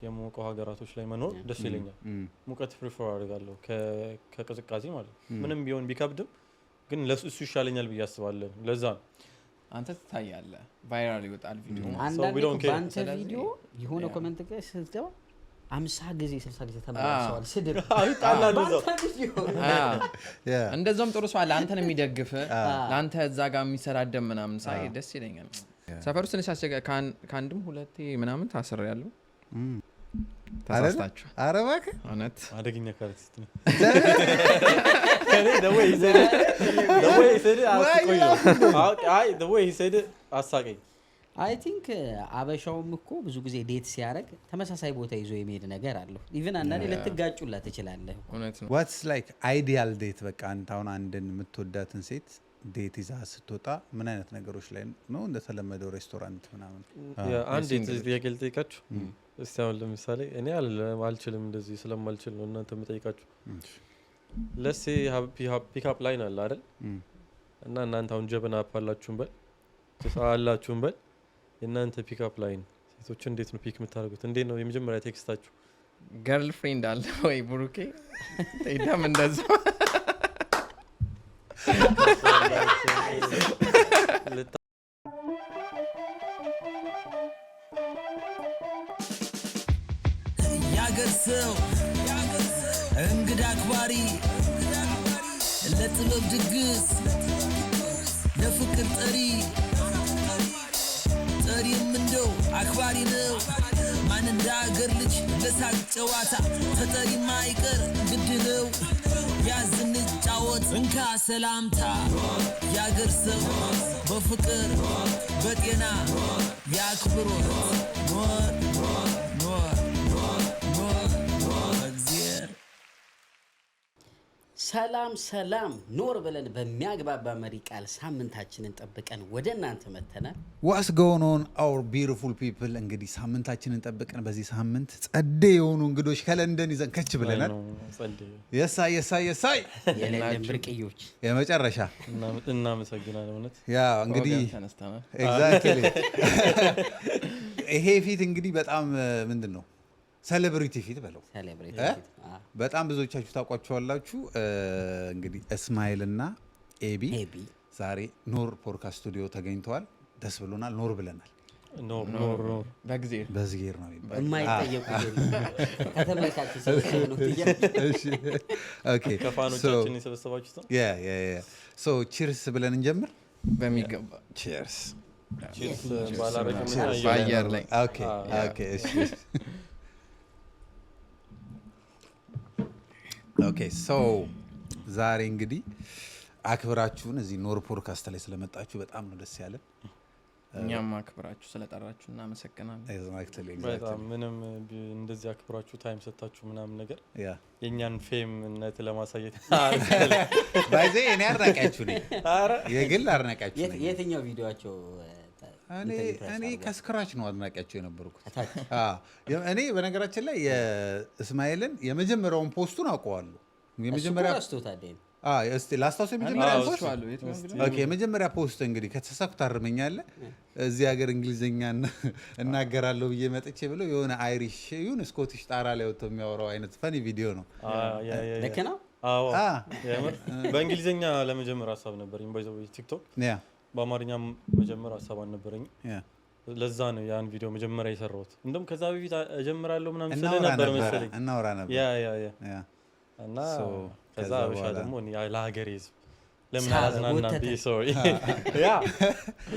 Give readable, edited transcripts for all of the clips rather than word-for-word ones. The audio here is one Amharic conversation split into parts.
የሞቀው ሀገራቶች ላይ መኖር ደስ ይለኛል ሙቀት ፕሪፈር አደርጋለሁ ከቅዝቃዜ ማለት ምንም ቢሆን ቢከብድም ግን ለሱ ይሻለኛል ብዬ አስባለሁ ለዛ አንተ ታያለህ ቫይራል ይወጣል ቪዲዮ አንዳንዴ ባንተ ቪዲዮ የሆነ ኮሜንት ጋር ስትገባ 50 ጊዜ 60 ጊዜ ተመላልሰዋል ስድብ አይጣላሉ እንደዛም ጥሩ ሰው አለ አንተን የሚደግፍ ለአንተ እዛ ጋር የሚሰራደም ምናምን ሳይ ደስ ይለኛል ሰፈር ውስጥ ነሳቸ ካንድም ሁለቴ ምናምን ታስሬያለሁ ታሳስታችሁ አረባክ እውነት አደገኛ ካርቲስት ነው the way he said አስቆይ the way he said አሳቀኝ I think አበሻውም እኮ ብዙ ጊዜ ዴት ሲያረግ ተመሳሳይ ቦታ ይዞ የሚሄድ ነገር አለው ኢቭን አንዳንዴ ለትጋጩላ ትችላለህ እውነት ነው what's like ideal date በቃ አንተውን አንድን የምትወዳትን ሴት ዴት ይዛ ስትወጣ ምን አይነት ነገሮች ላይ ነው እንደተለመደው ሬስቶራንት ምናምን አንድ ጥያቄ ልጠይቃችሁ እስቲ አሁን ለምሳሌ እኔ አልችልም እንደዚህ ስለማልችል ነው እናንተ የምጠይቃችሁ let's say pick up line አለ አይደል እና እናንተ አሁን ጀበና አፓላችሁን በል ተሳላችሁን በል እናንተ pick up line ሴቶች እንዴት ነው ፒክ የምታደርጉት እንዴት ነው የመጀመሪያ ቴክስታችሁ ገርል ፍሬንድ አለ ወይ ብሩኬ ተይዳም እንደዛ ያገርሰው እንግዳ አክባሪ ለጥበብ ድግስ ለፍቅር ጠሪም እንደው አክባሪ ነው ማን እንዳገር ልጅ ለሳቅ ጨዋታ ተጠሪ ማይቀር ግድ ነው ያዝን ጫወት እንካ ሰላምታ ያገርሰው በፍቅር በጤና ያክብሮት ሰላም ኖር ብለን በሚያግባባ መሪ ቃል ሳምንታችንን ጠብቀን ወደ እናንተ መተናል what's going on our beautiful people እንግዲህ ሳምንታችንን ጠብቀን በዚህ ሳምንት ጸዴ የሆኑ እንግዶች ከለንደን ይዘን ከች ብለናል የሳይ የለንደን ብርቅዮች የመጨረሻ እናመሰግናለን እውነት ያ እንግዲህ exactly ይሄ ፊት እንግዲህ በጣም ምንድነው ሴሌብሪቲ ፊት በለው በጣም ብዙዎቻችሁ ታውቋቸዋላችሁ እንግዲህ እስማኤል እና ኤቢ ዛሬ ኖር ፖድካስት ስቱዲዮ ተገኝተዋል ደስ ብሎናል ኖር ብለናል ኖር በዝጌር ነው የሚባለው የማይጠየቁ ከተመልካች ሲሰኑ እሺ ኦኬ ከፋኖቻችን የሰበሰባችሁት ያ ሶ ቺርስ ብለን እንጀምር በሚገባ ቺርስ ባላረከም ባየር ላይ ኦኬ እሺ ኦኬ ሶ ዛሬ እንግዲህ አክብራችሁን እዚህ ኖር ፖድካስት ላይ ስለመጣችሁ በጣም ነው ደስ ያለን እኛም አክብራችሁ ስለጠራችሁ እናመሰግናለን exactly በጣም ምንም እንደዚህ አክብራችሁ ታይም ሰጣችሁ ምናምን ነገር የኛን ፌምነት ለማሳየት ባይዜ እኔ አርናቃችሁ ነኝ የግል አርናቃችሁ ነኝ የትኛው ቪዲዮአቸው እኔ ከስክራች ነው አድናቂያቸው የነበርኩት እኔ በነገራችን ላይ የእስማኤልን የመጀመሪያውን ፖስቱን አውቀዋለሁ የመጀመሪያ እስቲ ላስታውስ የመጀመሪያ ፖስት እንግዲህ ከተሳሳኩ ታርመኛለህ እዚህ ሀገር እንግሊዘኛ እናገራለሁ ብዬ መጥቼ ብለው የሆነ አይሪሽ ይሁን ስኮቲሽ ጣራ ላይ ወጥቶ የሚያወራው አይነት ፈኒ ቪዲዮ ነው ልክ ነው በእንግሊዘኛ ለመጀመር ሀሳብ ነበረኝ ባይዘው ቲክቶክ በአማርኛ መጀመር ሀሳብ አልነበረኝ ለዛ ነው ያን ቪዲዮ መጀመሪያ የሰራሁት እንደም ከዛ በፊት እጀምራለሁ ምናምን ስለነበር መሰለኝ እናወራ ነበር ያ እና ከዛ አበሻ ደግሞ ለሀገሬ ህዝብ ለምን አዝናና ቢሶሪ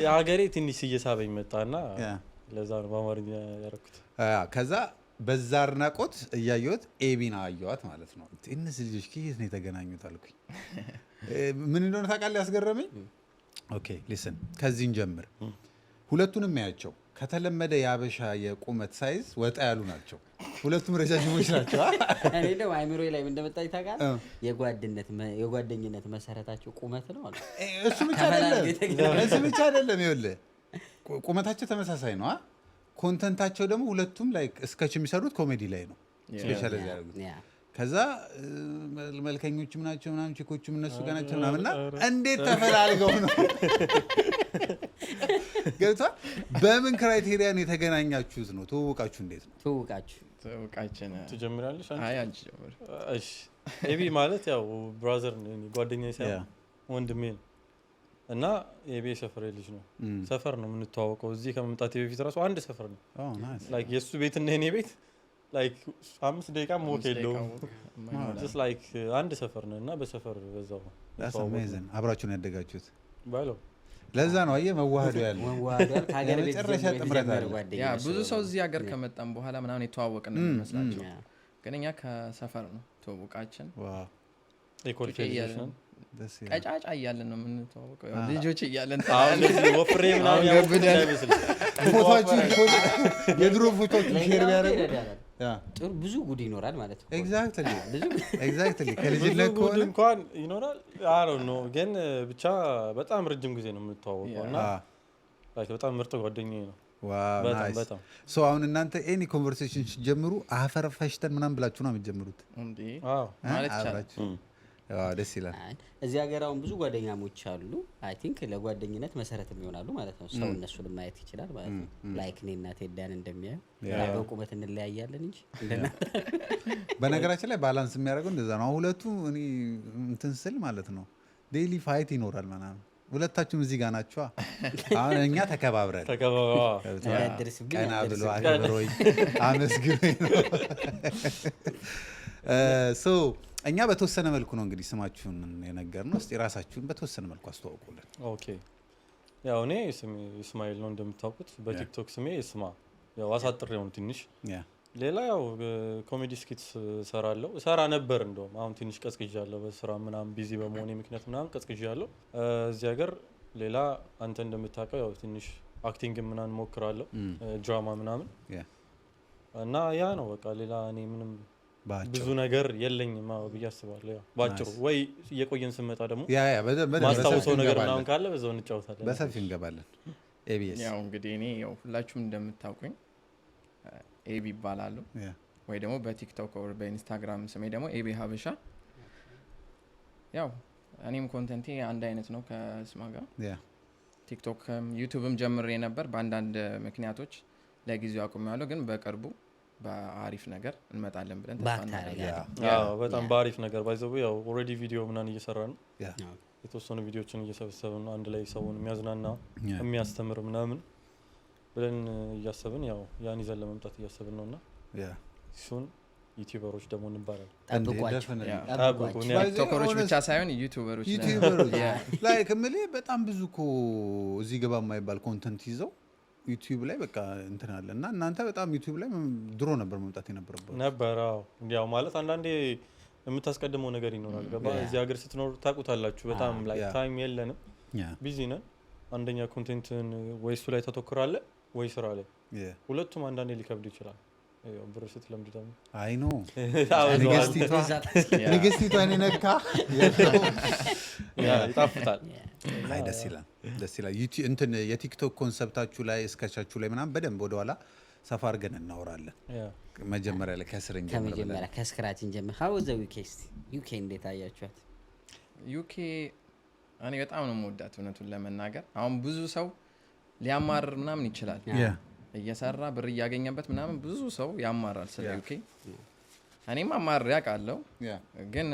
የሀገሬ ትንሽ እየሳበኝ መጣና ለዛ ነው በአማርኛ ያደረኩት ከዛ በዛ አድናቆት እያየሁት ኤቢን አየኋት ማለት ነው እነዚህ ልጆች ከየት ነው የተገናኙት አልኩኝ ምን እንደሆነ ታውቃለህ ያስገረመኝ ኦኬ ሊስን ከዚህን ጀምር ሁለቱንም ያያቸው ከተለመደ ያበሻ የቁመት ሳይዝ ወጣ ያሉ ናቸው ሁለቱም ረጃጅሞች ናቸው እኔ ደግሞ አይምሮዬ ላይ እንደመጣኝ ታውቃለህ የጓደኝነት መሰረታቸው ቁመት ነው አለ እሱ ብቻ አይደለም ይኸውልህ ቁመታቸው ተመሳሳይ ነው ኮንተንታቸው ደግሞ ሁለቱም ላይክ ስኬች የሚሰሩት ኮሜዲ ላይ ነው ስፔሻላይዝ ያደርጉት ከዛ መልከኞችም ናቸው ምናምን ቺኮችም እነሱ ጋር ናቸው ምናምንና እንዴት ተፈላልገው ነው ገብቷል በምን ክራይቴሪያ ነው የተገናኛችሁት ነው ተውቃችሁ እንዴት ነው ተውቃችሁ ትውቃችን ትጀምራለሽ አንቺ? አይ አንቺ ጀምር። እሺ ኤቢ ማለት ያው ብራዘር ነው ጓደኛዬ ሳይሆን ወንድሜ ነው እና ኤቢ ሰፈር ልጅ ነው። ሰፈር ነው የምንተዋወቀው። እዚህ ከመምጣቴ በፊት ራሱ አንድ ሰፈር ነው። ላይክ የሱ ቤት እና የኔ ቤት ላይክ 5 ደቂቃ ሞት የለውም። just like አንድ ሰፈር ነው እና በሰፈር በዛው ነው። that's amazing አብራችሁ ነው ያደጋችሁት ባለው ለዛ ነው አየህ መዋሃዱ ያለው ከሀገር ቤት መጨረሻ ጥምረት አለ። ያ ብዙ ሰው እዚህ ሀገር ከመጣን በኋላ ምናምን የተዋወቅን ነው የሚመስላቸው ግን እኛ ከሰፈር ነው ተዋወቃችን። ዋው ኢኮርቴሽን ቀጫጫ እያለን ነው የምንተዋወቀው ልጆች እያለን አሁን ወፍሬ ምናምን ያወቅኩት አይመስል ፎቶአችሁ የድሮ ፎቶአችሁ ሼር ቢያደርጉ ጥሩ ብዙ ጉድ ይኖራል ማለት ነው። ኤግዛክትሊ ከልጅነት ከሆነ እንኳን ይኖራል አይ ዶንት ኖ ግን ብቻ በጣም ረጅም ጊዜ ነው የምንተዋወቀው እና ላይክ በጣም ምርጥ ጓደኛዬ ነው። ዋው ናይስ ሶ አሁን እናንተ ኤኒ ኮንቨርሴሽን ሲጀምሩ አፈር ፈሽተን ምናምን ብላችሁ ነው የምትጀምሩት እንዴ? አዎ ማለት ይቻላል። ደስ ይላል። እዚህ ሀገር አሁን ብዙ ጓደኛሞች አሉ። አይ ቲንክ ለጓደኝነት መሰረት የሚሆናሉ ማለት ነው። ሰው እነሱን ማየት ይችላል ማለት ነው። ላይክ እኔና ቴዳን እንደሚያዩ በቁመት እንለያያለን እንጂ እንደናንተ። በነገራችን ላይ ባላንስ የሚያደርገው እንደዛ ነው። ሁለቱ እኔ እንትን ስል ማለት ነው ዴይሊ ፋይት ይኖራል ምናምን። ሁለታችሁም እዚህ ጋር ናችሁ። አሁን እኛ ተከባብረን ቀና ብሎ አክብሮኝ አመስግኖኝ ነው ሶ እኛ በተወሰነ መልኩ ነው እንግዲህ ስማችሁን የነገርነው። እስቲ ራሳችሁን በተወሰነ መልኩ አስተዋውቁልን። ኦኬ ያው እኔ ስሜ እስማኤል ነው እንደምታውቁት። በቲክቶክ ስሜ እስማ ያው አሳጥሬው ነው ትንሽ። ሌላ ያው ኮሜዲ ስኪትስ ሰራ ነበር እንደውም አሁን ትንሽ ቀዝቅዣለሁ በስራ ምናምን ቢዚ በመሆኔ ምክንያት ምናምን ቀዝቅዣለሁ። እዚህ ሀገር ሌላ አንተ እንደምታውቀው ያው ትንሽ አክቲንግ ምናምን ሞክራለሁ ድራማ ምናምን እና ያ ነው በቃ ሌላ እኔ ምንም ብዙ ነገር የለኝም ብዬ አስባለሁ። ያው ባጭሩ ወይ እየቆየን ስንመጣ ደግሞ ማስታወሰው ነገር ምናምን ካለ በዛው እንጫወታለን በሰፊ እንገባለን። ኤቢኤስ ያው እንግዲህ እኔ ያው ሁላችሁም እንደምታውቁኝ ኤቢ ይባላሉ ወይ ደግሞ በቲክቶክ ወይ በኢንስታግራም ስሜ ደግሞ ኤቢ ሀበሻ። ያው እኔም ኮንተንቴ አንድ አይነት ነው ከስማ ጋር ቲክቶክም ዩቲዩብም ጀምሬ ነበር በአንዳንድ ምክንያቶች ለጊዜው አቁሜያለሁ ግን በቅርቡ በአሪፍ ነገር እንመጣለን ብለን ተስፋ እናደርጋለን። ያው በጣም በአሪፍ ነገር ባይዘው ያው ኦሬዲ ቪዲዮ ምናምን እየሰራን ነው። የተወሰኑ ቪዲዮዎችን እየሰበሰብን ነው አንድ ላይ ሰውን የሚያዝናና የሚያስተምር ምናምን ብለን እያሰብን ያው ያን ይዘን ለመምጣት እያሰብን ነውና እሱን ዩቲዩበሮች ደግሞ እንባላለን። ቲክቶከሮች ብቻ ሳይሆን ዩቲዩበሮች ላይክ ምልህ በጣም ብዙ እኮ እዚህ ገባ የማይባል ኮንተንት ይዘው ዩቲዩብ ላይ በቃ እንትን አለ እና እናንተ በጣም ዩቲዩብ ላይ ድሮ ነበር መምጣት የነበረበት ነበር። አዎ ያው ማለት አንዳንዴ የምታስቀድመው ነገር ይኖራል። ገባ እዚህ ሀገር ስትኖር ታውቁታላችሁ። በጣም ላይ ታይም የለንም ቢዚ ነን። አንደኛ ኮንቴንትን ወይ እሱ ላይ ተተኩራለህ ወይ ስራ ላይ ሁለቱም አንዳንዴ ሊከብድ ይችላል። ያው ብር ስትለምድ ደግሞ አይ ኖ ንግስቲቷ እኔ ነካ ይጣፍጣል። አይ ደስ ይላል። ዩቲዩብ እንትን የቲክቶክ ኮንሰፕታችሁ ላይ እስከቻችሁ ላይ ምናምን በደንብ ወደ ኋላ ሰፋ አድርገን እናወራለን። መጀመሪያ ላይ ከመጀመሪያ ከስክራች እንጀምር። how was the UK እንዴት አያችኋት? UK እኔ በጣም ነው የምወዳት እውነቱን ለመናገር። አሁን ብዙ ሰው ሊያማርር ምናምን ይችላል እየሰራ ብር እያገኘበት ምናምን ብዙ ሰው ያማራል ስለ UK። እኔም አማር ያውቃለሁ ግን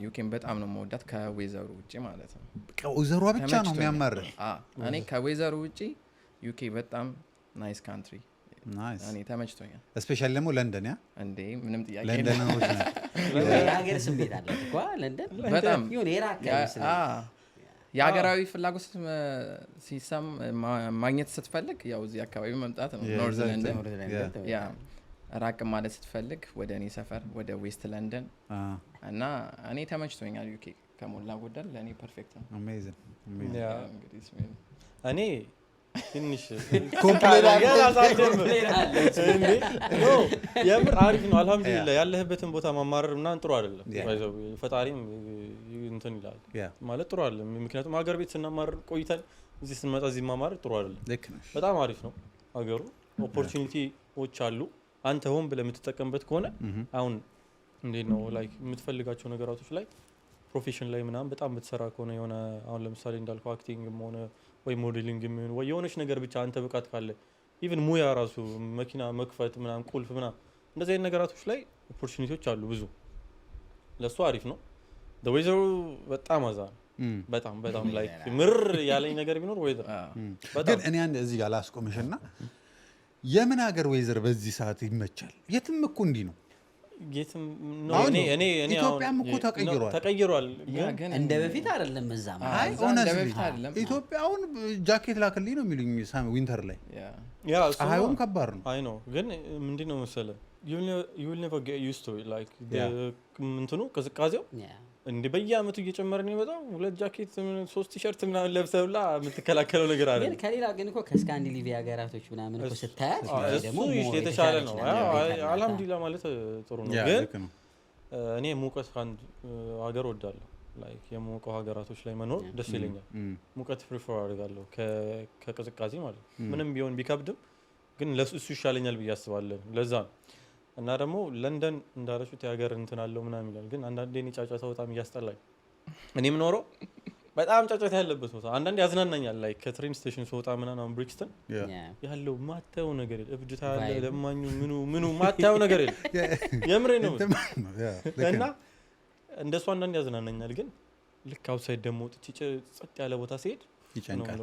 ዩኬን በጣም ነው የምወዳት ከዌዘሩ ውጪ ማለት ነው። ከዌዘሩ ብቻ ነው የሚያማር። እኔ ከዌዘሩ ውጪ ዩኬ በጣም ናይስ ካንትሪ ናይስ እኔ ተመችቶኛል። ስፔሻሊ ደግሞ ለንደን እንዴ ምንም ጥያቄ ለንደን ነው የሀገር ስሜት አለ እኮ ለንደን በጣም ይሁን የራቀ የሀገራዊ ፍላጎት ሲሰም ማግኘት ስትፈልግ ያው እዚህ አካባቢ መምጣት ነው። ኖርዝ ለንደን ያ ራቅ ማለት ስትፈልግ ወደ እኔ ሰፈር ወደ ዌስት ለንደን እና እኔ ተመችቶኛል። ዩኬ ከሞላ ጎደል ለእኔ ፐርፌክት ነው። አሜዚንግ እኔ ትንሽ የምር አሪፍ ነው አልሐምዱሊላህ። ያለህበትን ቦታ ማማረር ምናምን ጥሩ አይደለም። ፈጣሪም እንትን ይላል ማለት ጥሩ አይደለም። ምክንያቱም ሀገር ቤት ስናማረር ቆይተን እዚህ ስንመጣ እዚህ ማማረር ጥሩ አይደለም። በጣም አሪፍ ነው ሀገሩ። ኦፖርቹኒቲዎች አሉ አንተ ሆን ብለህ የምትጠቀምበት ከሆነ አሁን እንዴት ነው ላይክ የምትፈልጋቸው ነገራቶች ላይ ፕሮፌሽን ላይ ምናምን በጣም የምትሰራ ከሆነ የሆነ አሁን ለምሳሌ እንዳልከው አክቲንግም ሆነ ወይ ሞዴሊንግም ወይ የሆነች ነገር ብቻ አንተ ብቃት ካለ ኢቭን ሙያ ራሱ መኪና መክፈት ምናምን ቁልፍ ምናምን እንደዚህ አይነት ነገራቶች ላይ ኦፖርቹኒቲዎች አሉ ብዙ ለሱ አሪፍ ነው ደወይዘሩ በጣም አዛ በጣም ላይ ምር ያለኝ ነገር ቢኖር ወይዘር ግን እኔ አንድ እዚህ ጋር ላስቆምሽና የምን ሀገር ወይዘር በዚህ ሰዓት ይመቻል የትም እኮ እንዲህ ነው የትም ነው እኔ ኢትዮጵያም እኮ ተቀይሯል ግን እንደ በፊት አይደለም እዛም አይ ኦነስትሊ ኢትዮጵያውን ጃኬት ላክልኝ ነው የሚሉኝ ዊንተር ላይ ያ ፀሐዩም ከባድ ነው አይ ነው ግን ምንድነው መሰለህ you will never get used to it like እንትኑ ቅዝቃዜው እንደ በየአመቱ እየጨመረ ነው የሚመጣው ሁለት ጃኬት 3 ቲሸርት ምናምን ለብሰውላ የምትከላከለው ነገር አለ ግን ከሌላ ግን እኮ ከስካንዲኔቪያ ሀገራቶች ምናምን እኮ ስታያት ደግሞ የተሻለ ነው አልহামዱሊላህ ማለት ጥሩ ነው ግን እኔ ሙቀት አንድ ሀገር ወዳለሁ ላይክ የሙቀው ሀገራቶች ላይ መኖር ደስ ይለኛል ሙቀት ፕሪፈር አደርጋለሁ ከቅዝቃዜ ማለት ምንም ቢሆን ቢከብድም ግን ለሱ ይሻለኛል ብዬ አስባለሁ ለዛ ነው እና ደግሞ ለንደን እንዳለችው የሀገር እንትን አለው ምናምን ይላል ግን አንዳንዴ እኔ ጫጫታ በጣም እያስጠላኝ እኔም ኖሮ በጣም ጫጫታ ያለበት ቦታ አንዳንዴ ያዝናናኛል ላይክ ከትሬን ስቴሽን ስወጣ ምናምን ብሪክስተን ያለው ማታው ነገር እብድታ ያለ ለማኙ ምኑ ማታው ነገር የምሬ ነው እና እንደሱ አንዳንዴ ያዝናናኛል ግን ልክ አውትሳይድ ደግሞ ጸጥ ያለ ቦታ ሲሄድ ይጨንቃል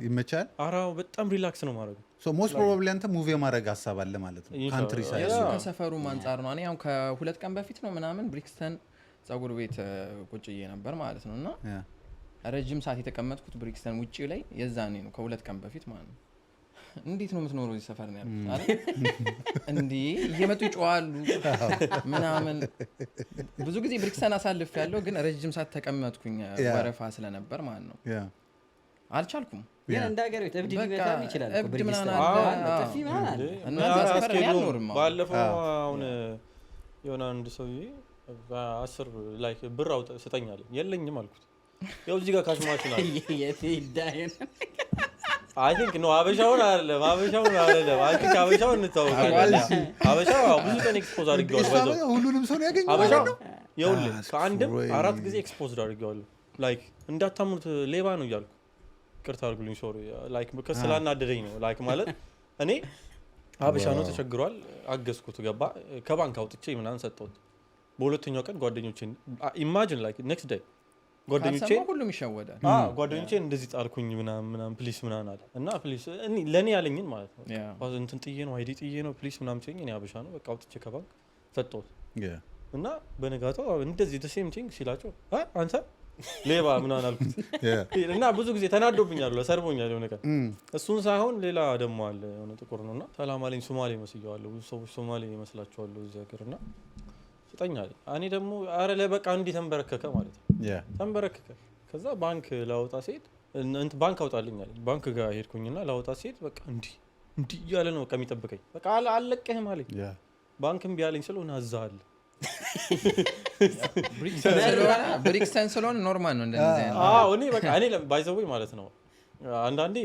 ይመቻል አራው በጣም ሪላክስ ነው ማድረግ ሶ ሞስት ፕሮባብሊ አንተ ሙቪ ማድረግ ሐሳብ አለ ማለት ነው ካንትሪ ሳይዝ ከሰፈሩ አንፃር ነው እኔ አሁን ከሁለት ቀን በፊት ነው ምናምን ብሪክስተን ጸጉር ቤት ቁጭዬ ነበር ማለት ነውና ረጅም ሰዓት የተቀመጥኩት ብሪክስተን ውጪ ላይ የዛኔ ነው ከሁለት ቀን በፊት ማለት ነው እንዴት ነው የምትኖረው እዚህ ሰፈር ነው ያልኩት አይደል እንዴ እየመጡ ይጮሃሉ ምናምን ብዙ ጊዜ ብሪክስተን አሳልፍ ያለው ግን ረጅም ሰዓት ተቀመጥኩኝ ወረፋ ስለነበር ማለት ነው አልቻልኩም ግን እንዳገር እብድ ሊመታም ይችላል እብድ ምናምን ጥፊ ምናምን እና ሰፈር ያልኖርም ባለፈው አሁን የሆነ አንድ ሰውዬ 10 ላይክ ብር አውጣ ስጠኛለኝ የለኝም አልኩት ያው እዚህ ጋር ካሽ ማሽን አለ የትይዳየን አይ ቲንክ ነው አበሻውን አይደለም አይ ቲንክ አበሻውን እንታወቃለን አበሻው ብዙ ቀን ኤክስፖዝ አድርገዋል ሁሉንም ሰው ያገኛል አበሻው ይኸውልህ ከአንድም 4 ጊዜ ኤክስፖዝ አድርገዋል ላይክ እንዳታምኑት ሌባ ነው እያልኩ ቅርታ አድርጉልኝ ሶሪ ላይክ ከስላናደደኝ ነው ላይክ ማለት እኔ አበሻ ነው ተቸግሯል አገዝኩት ገባ ከባንክ አውጥቼ ምናምን ሰጠሁት በሁለተኛው ቀን ጓደኞቼን ኢማጂን ላይክ ኔክስት ዴይ ጓደኞቼ ሁሉም ይሸወዳል ጓደኞቼ እንደዚህ ጣልኩኝ ምናምን ፕሊስ ምናምን አለ እና ፕሊስ እኔ ለኔ ያለኝን ማለት ነው እንትን ጥዬ ነው አይዲ ጥዬ ነው ፕሊስ ምናምን ሲለኝ እኔ አበሻ ነው በቃ አውጥቼ ከባንክ ሰጠሁት እና በነጋታው እንደዚህ the same thing ሲላቸው አንተ ሌባ ምናምን አልኩት እና ብዙ ጊዜ ተናዶብኛል ለሰርቦኛል የሆነ ቀን እሱን ሳይሆን ሌላ ደግሞ አለ የሆነ ጥቁር ነውና ሰላም አለኝ ሶማሌ መስያዋለሁ ብዙ ሰዎች ሶማሌ ይመስላቸዋል እዚህ ሀገርና ስጠኛል እኔ ደግሞ አረ ለበቃ እንዲ ተንበረከከ ማለት ነው ተንበረከከ ከዛ ባንክ ላውጣ ሲሄድ እንት ባንክ አውጣልኛል ባንክ ጋር ሄድኩኝና ላውጣ ሲሄድ በቃ እንዲ ያለ ነው በቃ የሚጠብቀኝ በቃ አለቀህም አለኝ ባንክም ቢያለኝ ስለሆነ አዛል ብሪክስተን ስለሆነ ኖርማል ነው እንደዚህ አይነት እኔ በቃ እኔ ባይዘውኝ ማለት ነው አንዳንዴ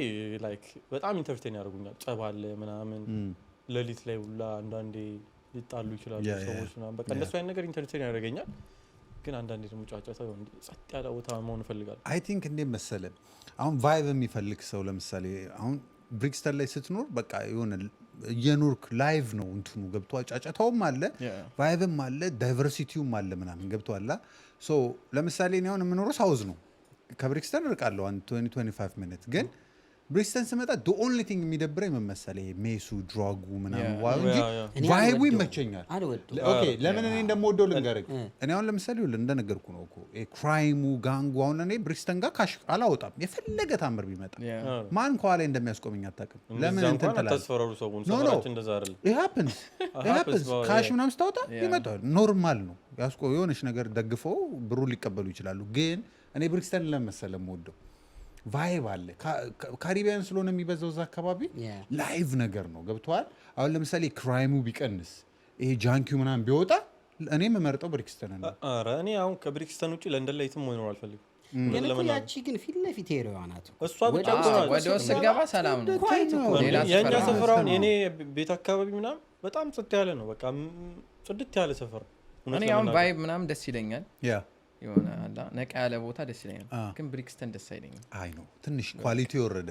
ላይክ በጣም ኢንተርቴን ያደርጉኛል ጸባለ ምናምን ለሊት ላይ ሁላ አንዳንዴ ሊጣሉ ይችላሉ ሰዎች ምናምን በቃ እንደሱ አይነት ነገር ኢንተርቴን ያደርገኛል ግን አንዳንዴ ደግሞ ጫጫታ ይሆን ጸጥ ያለ ቦታ መሆን ፈልጋለሁ አይ ቲንክ እንደ መሰለ አሁን ቫይብ የሚፈልግ ሰው ለምሳሌ አሁን ብሪክስተን ላይ ስትኖር በቃ የሆነ የኖርክ ላይቭ ነው እንትኑ ገብቷል ጫጫታውም አለ ቫይብም አለ ዳይቨርሲቲውም አለ ምናምን ገብቷል ሶ ለምሳሌ እኔ አሁን የምኖረው ሳውዝ ነው ከብሪክስተን ርቃለሁ 25 ሚኒት ግን ብሪክስተን ስመጣ the only thing የሚደብረኝ ምን መሰለህ ሜሱ ድራጉ ምናምን ዋው እንጂ ቫይቡ ይመቸኛል ኦኬ ለምን እኔ እንደምወደው ልንገርህ እኔ አሁን ለምሳሌ እንደነገርኩ ነው እኮ ክራይሙ ጋንጉ አሁን እኔ ብሪክስተን ጋር ካሽ አላወጣም የፈለገ ታምር ቢመጣ ማን ከኋላ እንደሚያስቆመኝ አታውቅም ለምን እንትን ተላልፈው ተስፈራሩ ሰውን ሰራች እንደዛ አይደል it happens ካሽ ምናምን ስታወጣ ይመጣል ኖርማል ነው ያስቆ የሆነች ነገር ደግፈው ብሩ ሊቀበሉ ይችላሉ ግን እኔ ብሪክስተን ለምን የምወደው ቫይብ አለ ካሪቢያን ስለሆነ የሚበዛው እዛ አካባቢ ላይቭ ነገር ነው ገብቷል አሁን ለምሳሌ ክራይሙ ቢቀንስ ይሄ ጃንኪው ምናምን ቢወጣ እኔ የምመርጠው ብሪክስተን ነው አረ እኔ አሁን ከብሪክስተን ውጪ ለንደን ላይ የትም መኖር አልፈልግም ያቺ ግን ፊት ለፊት ሄረው ናት እሷ ብቻ ወደ ወስገባ ሰላም ነው የኛ ሰፈራውን የኔ ቤት አካባቢ ምናምን በጣም ጽድት ያለ ነው በቃ ጽድት ያለ ሰፈር እኔ አሁን ቫይብ ምናምን ደስ ይለኛል የሆነ አላ ነቃ ያለ ቦታ ደስ ይለኛል ግን ብሪክስተን ደስ አይለኝም አይ ነው ትንሽ ኳሊቲ የወረደ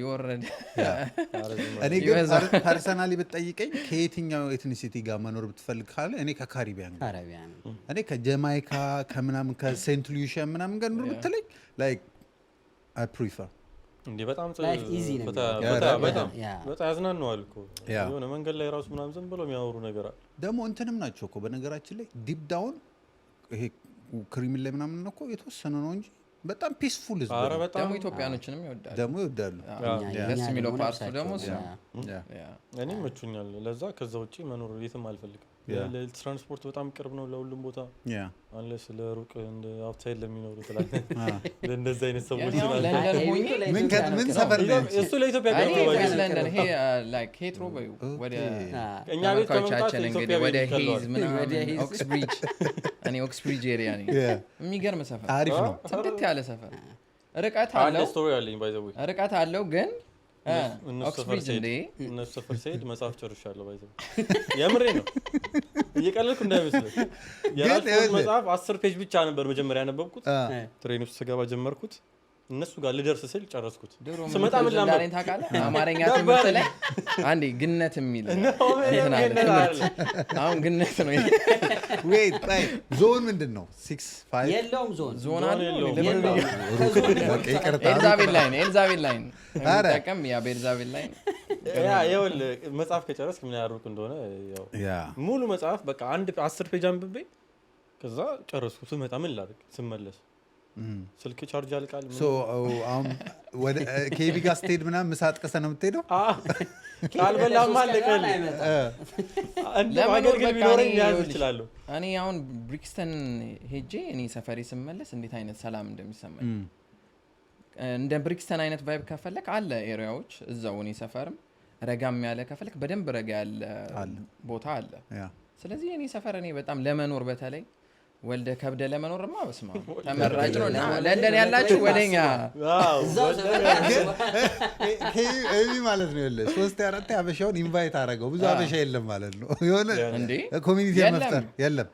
የወረደ እኔ ግን ፐርሰናሊ ብትጠይቀኝ ከየትኛው ኤትኒሲቲ ጋር መኖር ብትፈልግ ካለ እኔ ከካሪቢያን እኔ ከጀማይካ ከምናምን ከሴንት ሉዊሺያ ምናምን ጋር ኑር ብትለኝ ላይክ አይ ፕሪፈር እንዴ በጣም ኢዚ ነው በጣም ያዝናናዋል እኮ የሆነ መንገድ ላይ ራሱ ምናምን ዝም ብሎ የሚያወሩ ነገር አለ ደግሞ እንትንም ናቸው እኮ በነገራችን ላይ ዲፕ ዳውን ይሄ ክሪሚን ላይ ምናምን ነው እኮ የተወሰነ ነው እንጂ በጣም ፒስፉል ህዝብ ኧረ በጣም ደግሞ ኢትዮጵያኖችንም ይወዳሉ ደግሞ ይወዳሉ ደስ የሚለው ፓርቱ ደግሞ እኔ መቹኛል ለዛ ከዛ ውጪ መኖር የትም አልፈልግም ለትራንስፖርት በጣም ቅርብ ነው ለሁሉም ቦታ አለ ስለ ሩቅ እንደ አውትሳይድ ለሚኖሩ ትላል ለእንደዛ አይነት ሰዎች ምን ሰፈር ነው እሱ ለኢትዮጵያ ጋር ለንደን ይሄ ላይክ ሄትሮ ወይ ወደ እኛ ቤት ከመምጣት ኢትዮጵያ ወደ ሄዝ ምናምን ኦክስብሪጅ እኔ ኦክስብሪጅ ኤሪያ ነኝ የሚገርም ሰፈር አሪፍ ነው ጽድት ያለ ሰፈር ርቀት አለው ስቶሪ አለኝ ባይ ዘ ወይ ርቀት አለው ግን ኦክስብሪጅ እንዴ እነሱ ሰፈር ሲሄድ መጽሐፍ ጨርሻለሁ ባይ ዘ ወይ የምሬ ነው እየቀለልኩ እንዳይመስልህ የራስህ መጽሐፍ 10 ፔጅ ብቻ ነበር መጀመሪያ ያነበብኩት ትሬን ውስጥ ስገባ ጀመርኩት እነሱ ጋር ልደርስ ስል ጨረስኩት ስመጣ ምን ላምጣ ታውቃለህ አማርኛ ትምህርት ላይ አንዴ ግነት የሚል እንትና አሁን ግነት ነው ዌይት ላይ ዞን ምንድነው 6 5 የለውም ዞን አለው ኤልዛቤል ላይን ተቀም ያ በኤልዛቤል ላይን ያ ይወል መጽሐፍ ከጨረስክ ምን ያሩቅ እንደሆነ ያው ሙሉ መጽሐፍ በቃ አንድ 10 ፔጅ አንብቤ ከዛ ጨረስኩ ስመጣ ምን ላድርግ ስመለስ ስልክ ቻርጅ አልቃል ሶ አሁን ወደ ኬቢ ጋር ስትሄድ ምናምን ምሳ አጥቀሰህ ነው የምትሄደው ካልበላም አለቀል አንተ አገልግል ቢኖረኝ ያዝ ይችላል እኔ አሁን ብሪክስተን ሄጄ እኔ ሰፈሬ ስመለስ እንዴት አይነት ሰላም እንደሚሰማኝ እንደ ብሪክስተን አይነት ቫይብ ከፈለክ አለ ኤሪያዎች እዛው እኔ ሰፈርም ረጋም ያለ ከፈለክ በደንብ ረጋ ያለ ቦታ አለ ስለዚህ እኔ ሰፈር እኔ በጣም ለመኖር በተለይ ወልደ ከብደ ለመኖርማ በስማ ተመራጭ ነው ለንደን ያላችሁ ወደኛ እዛው እኔ ማለት ነው ያለ 3 4 አበሻውን ኢንቫይት አደረገው ብዙ አበሻ የለም ማለት ነው የሆነ ኮሚኒቲ መፍጠር የለም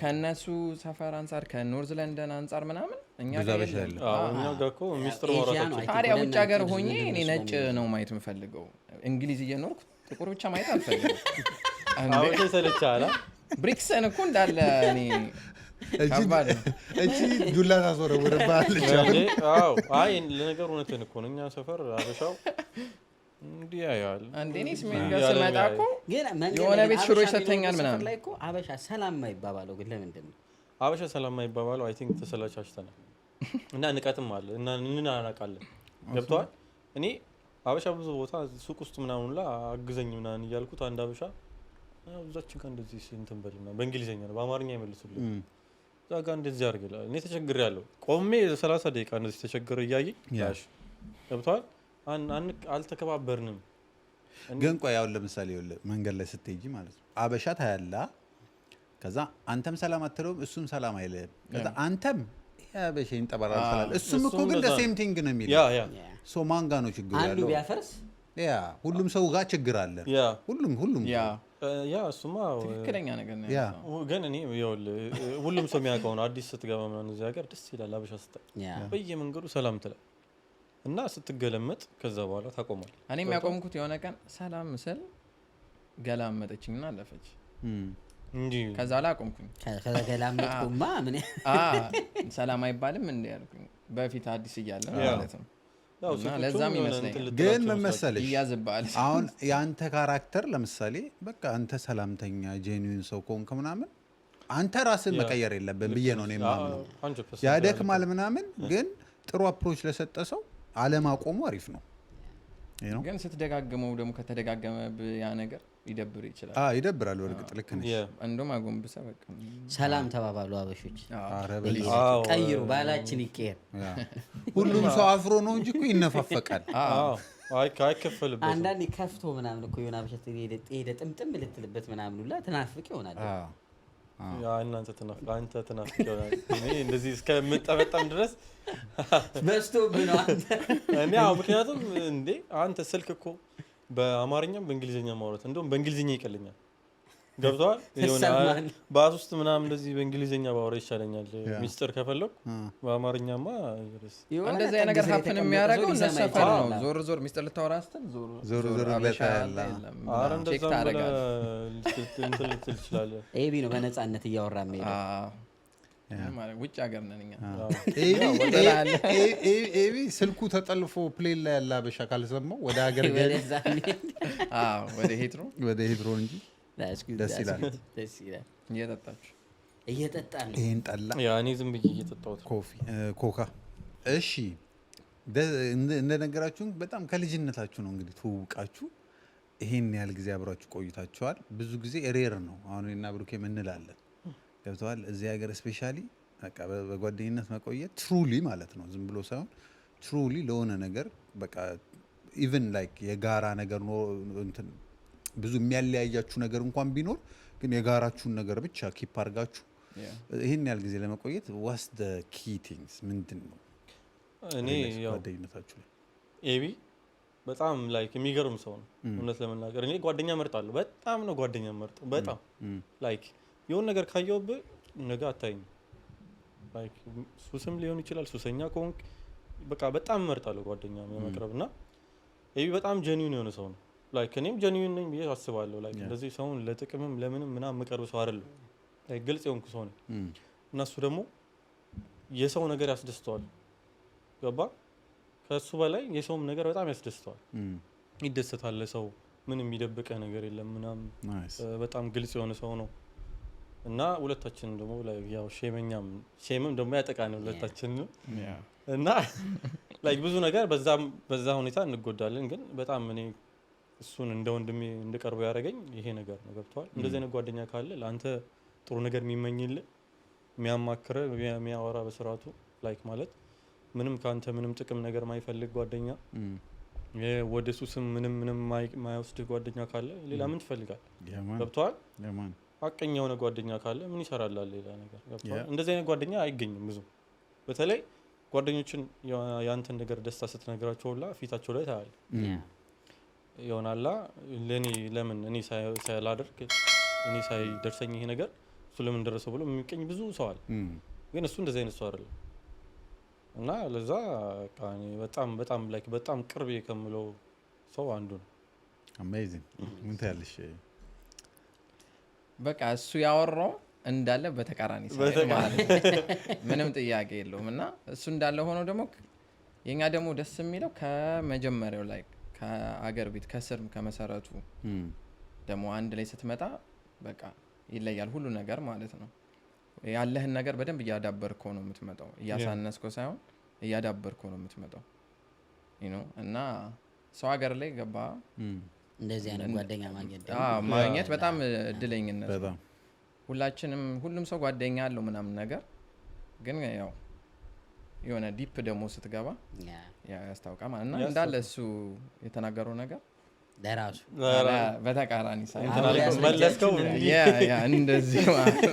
ከነሱ ሰፈር አንፃር ከኖርዝ ለንደን አንፃር ምናምን እኛ ጋር የለም እኛ ጋር እኮ ሚስጥር ወራታችን ታዲያ ውጭ ሀገር ሆኜ እኔ ነጭ ነው ማየት የምፈልገው እንግሊዝ እየኖርኩ ጥቁር ብቻ ማየት አልፈልግም አሁን ሰለቻላ ብሪክሰን እኮ እንዳለ እኔ እቺ ዱላ ታስወረውርባለች አዎ አይ ለነገሩ እውነትን እኮ ነው እኛ ሰፈር አበሻው እንዲህ ያያል አንዴ እኔ ስሜን ጋር ስመጣ እኮ የሆነ ቤት ሽሮ ይሰተኛል ምናምን ላይ እኮ አበሻ ሰላም የማይባባለው ግን ለምንድን ነው አበሻ ሰላም የማይባባለው አይ ቲንክ ተሰላቻችተናል እና ንቀትም አለ እና እንናናቃለን ገብቷል እኔ አበሻ ብዙ ቦታ ሱቅ ውስጥ ምናምን ሁላ አግዘኝ ምናምን እያልኩት አንድ አበሻ እዛችን ጋር እንደዚህ እንትን በልና በእንግሊዘኛ ነው በአማርኛ ይመልሱልኝ ዛጋ እንደዚህ አድርገላል እኔ ተቸግሬያለሁ ቆሜ 30 ደቂቃ እንደዚህ ተቸግሬ እያየኝ ያሽ ገብቷል አልተከባበርንም ግን ቆይ ያው ለምሳሌ መንገድ ላይ ስትሄጂ ማለት ነው አበሻ ታያላ ከዛ አንተም ሰላም አትለውም እሱም ሰላም አይልም ከዛ አንተም ያበሽን ተባራል ሰላም እሱም እኮ ግን ሴም ቲንግ ነው የሚለው ያ ሶ ማንጋ ነው ችግር ያለው አንዱ ቢያፈርስ ያ ሁሉም ሰው ጋር ችግር አለ ሁሉም ያ እሱማ ትክክለኛ ነገር ነው ግን እኔ ሁሉም ሰው የሚያውቀው ነው አዲስ ስትገባ ምናምን እዚህ ሀገር ደስ ይላል አበሻ ስታይ በየመንገዱ ሰላም ትላለህ እና ስትገለመጥ ከዛ በኋላ ታቆማል እኔ የሚያቆምኩት የሆነ ቀን ሰላም ምስል ገላመጠችኝና አለፈች እንጂ ከዛ ላይ አቆምኩኝ ከዛ ገላመጥኩማ ምን ሰላም አይባልም እንዴ ያልኩኝ በፊት አዲስ እያለ ማለት ነው እና ለዛም ይመስለኛል ግን መመሰልሽ ይያዝባል አሁን ያንተ ካራክተር ለምሳሌ በቃ አንተ ሰላምተኛ ጄኒዩን ሰው ኮንክ ምናምን አንተ ራስን መቀየር የለብን ብዬ ነው የማምነው ያደክማል ምናምን ግን ጥሩ አፕሮች ለሰጠ ሰው አለማቆሙ አሪፍ ነው ግን ስትደጋግመው ደግሞ ከተደጋገመ ያ ነገር ይደብር ይችላል ይደብራል ወርግጥ ልክ ነሽ እንደውም አጎንብሰ በቃ ሰላም ተባባሉ አበሾች ቀይሩ ባላችን ይቀየር ሁሉም ሰው አፍሮ ነው እንጂ እኮ ይነፋፈቃል አይከፈልበት አንዳንዴ ከፍቶ ምናምን እኮ የሆነ አበሻ ሄደ ጥምጥም ልትልበት ምናምን ሁላ ትናፍቅ ይሆናል ያ እናንተ ትናፍቅ ይሆናል እኔ እንደዚህ እስከምጠመጠም ድረስ በስቶብህ ነው አንተ እኔ ምክንያቱም እንዴ አንተ ስልክ እኮ በአማርኛም በእንግሊዘኛ ማውራት እንደውም በእንግሊዘኛ ይቀልኛል ገብቷል ይሆናል ባስ ውስጥ ምናምን እንደዚህ በእንግሊዘኛ ባወራ ይሻለኛል ሚስጥር ከፈለኩ በአማርኛማ እንደዚህ አይነት ነገር ሀፕን የሚያደርገው እነሱ ሰፈር ነው ዞር ሚስጥር ልታወራ ስትል ዞር ለታላ አረ እንደዛ እንትን ልትል ትችላለህ ኤቢ ነው በነፃነት እያወራ የሚሄደው ውጭ ሀገር ነን እኛ ኤቢ ስልኩ ተጠልፎ ፕሌን ላይ ያለ አበሻ ካልሰማው ወደ ሀገር ወደ ሄድሮ እንጂ ደስ ይላል እየጠጣችሁ ይሄን ጠላ እኔ ዝም ብዬ እየጠጣሁት ኮካ እሺ እንደነገራችሁን በጣም ከልጅነታችሁ ነው እንግዲህ ትውውቃችሁ ይሄን ያህል ጊዜ አብራችሁ ቆይታችኋል ብዙ ጊዜ ሬር ነው አሁን እና ብሩኬ እንላለን ገብተዋል እዚህ ሀገር ስፔሻሊ በቃ በጓደኝነት መቆየት ትሩሊ ማለት ነው ዝም ብሎ ሳይሆን ትሩሊ ለሆነ ነገር በቃ ኢቭን ላይክ የጋራ ነገር ነው እንትን ብዙ የሚያለያያችሁ ነገር እንኳን ቢኖር ግን የጋራችሁን ነገር ብቻ ኪፕ አድርጋችሁ ይሄን ያህል ጊዜ ለመቆየት ዋስ ዘ ኪ ቲንግስ ምንድነው እኔ ያው ጓደኝነታችሁ ላይ ኤቢ በጣም ላይክ የሚገርም ሰው ነው እውነት ለመናገር እኔ ጓደኛ መርጣለሁ በጣም ነው ጓደኛ መርጣለሁ በጣም ላይክ የሆነ ነገር ካየውብህ ነገ አታይኝ ላይክ ሱስም ሊሆን ይችላል ሱሰኛ ከሆንክ በቃ በጣም መርጣለሁ ጓደኛ መቅረብና ኤቢ በጣም ጀኒዩን የሆነ ሰው ነው ላይክ እኔም ጀኒዩን ነኝ ብዬ አስባለሁ ላይክ እንደዚህ ሰውን ለጥቅምም ለምንም ምናምን መቀርብ ሰው አይደለም ላይክ ግልጽ የሆንኩ ሰው ነኝ እና እሱ ደግሞ የሰው ነገር ያስደስተዋል ገባ ከሱ በላይ የሰውም ነገር በጣም ያስደስተዋል ይደሰታል ለሰው ምንም የሚደብቀህ ነገር የለም ምናምን በጣም ግልጽ የሆነ ሰው ነው እና ሁለታችንም ደግሞ ያው ሼምም ደግሞ ያጠቃን ሁለታችን ነው እና ላይክ ብዙ ነገር በዛ ሁኔታ እንጎዳለን ግን በጣም እኔ እሱን እንደ ወንድሜ እንድቀርበው ያደረገኝ ይሄ ነገር ነው ገብቷል እንደዚህ አይነት ጓደኛ ካለ ለአንተ ጥሩ ነገር የሚመኝልህ የሚያማክርህ የሚያወራ በስርዓቱ ላይክ ማለት ምንም ካንተ ምንም ጥቅም ነገር ማይፈልግ ጓደኛ ወደ ሱስም ምንም ማይወስድህ ጓደኛ ካለ ሌላ ምን ትፈልጋለህ ገብቷል ሀቀኛ የሆነ ጓደኛ ካለ ምን ይሰራላል ሌላ ነገር ገብቷል እንደዚህ አይነት ጓደኛ አይገኝም ብዙ በተለይ ጓደኞችን ያንተን ነገር ደስታ ስትነግራቸው ሁላ ፊታቸው ላይ ታያለህ ይሆናላ ለምን እኔ ሳላደርግ እኔ ሳይደርሰኝ ይሄ ነገር እሱ ለምን ደረሰው ብሎ የሚቀኝ ብዙ ሰው አለ ግን እሱ እንደዚህ አይነት ሰው አይደለም እና ለዛ ካኔ በጣም ላይክ በጣም ቅርብ ከምለው ሰው አንዱ ነው አሜዚንግ ምን ታያለሽ በቃ እሱ ያወራው እንዳለ በተቃራኒ ሳይል ማለት ምንም ጥያቄ የለውም እና እሱ እንዳለ ሆኖ ደግሞ የኛ ደግሞ ደስ የሚለው ከመጀመሪያው ላይ ከአገር ቤት ከስር ከመሰረቱ ደግሞ አንድ ላይ ስትመጣ በቃ ይለያል ሁሉ ነገር ማለት ነው ያለህን ነገር በደንብ እያዳበርከው ነው የምትመጣው እያሳነስከው ሳይሆን እያዳበርከው ነው የምትመጣው እና ሰው ሀገር ላይ ገባ እንደዚህ አይነት ጓደኛ ማግኘት በጣም እድለኝነት ነው ሁሉም ሰው ጓደኛ አለው ምናምን ነገር ግን ያው የሆነ ዲፕ ደግሞ ስትገባ ያስታውቃ ማለት እና እንዳለ እሱ የተናገረው ነገር ለራሱ በተቃራኒ መለስከው እንደዚህ ማለት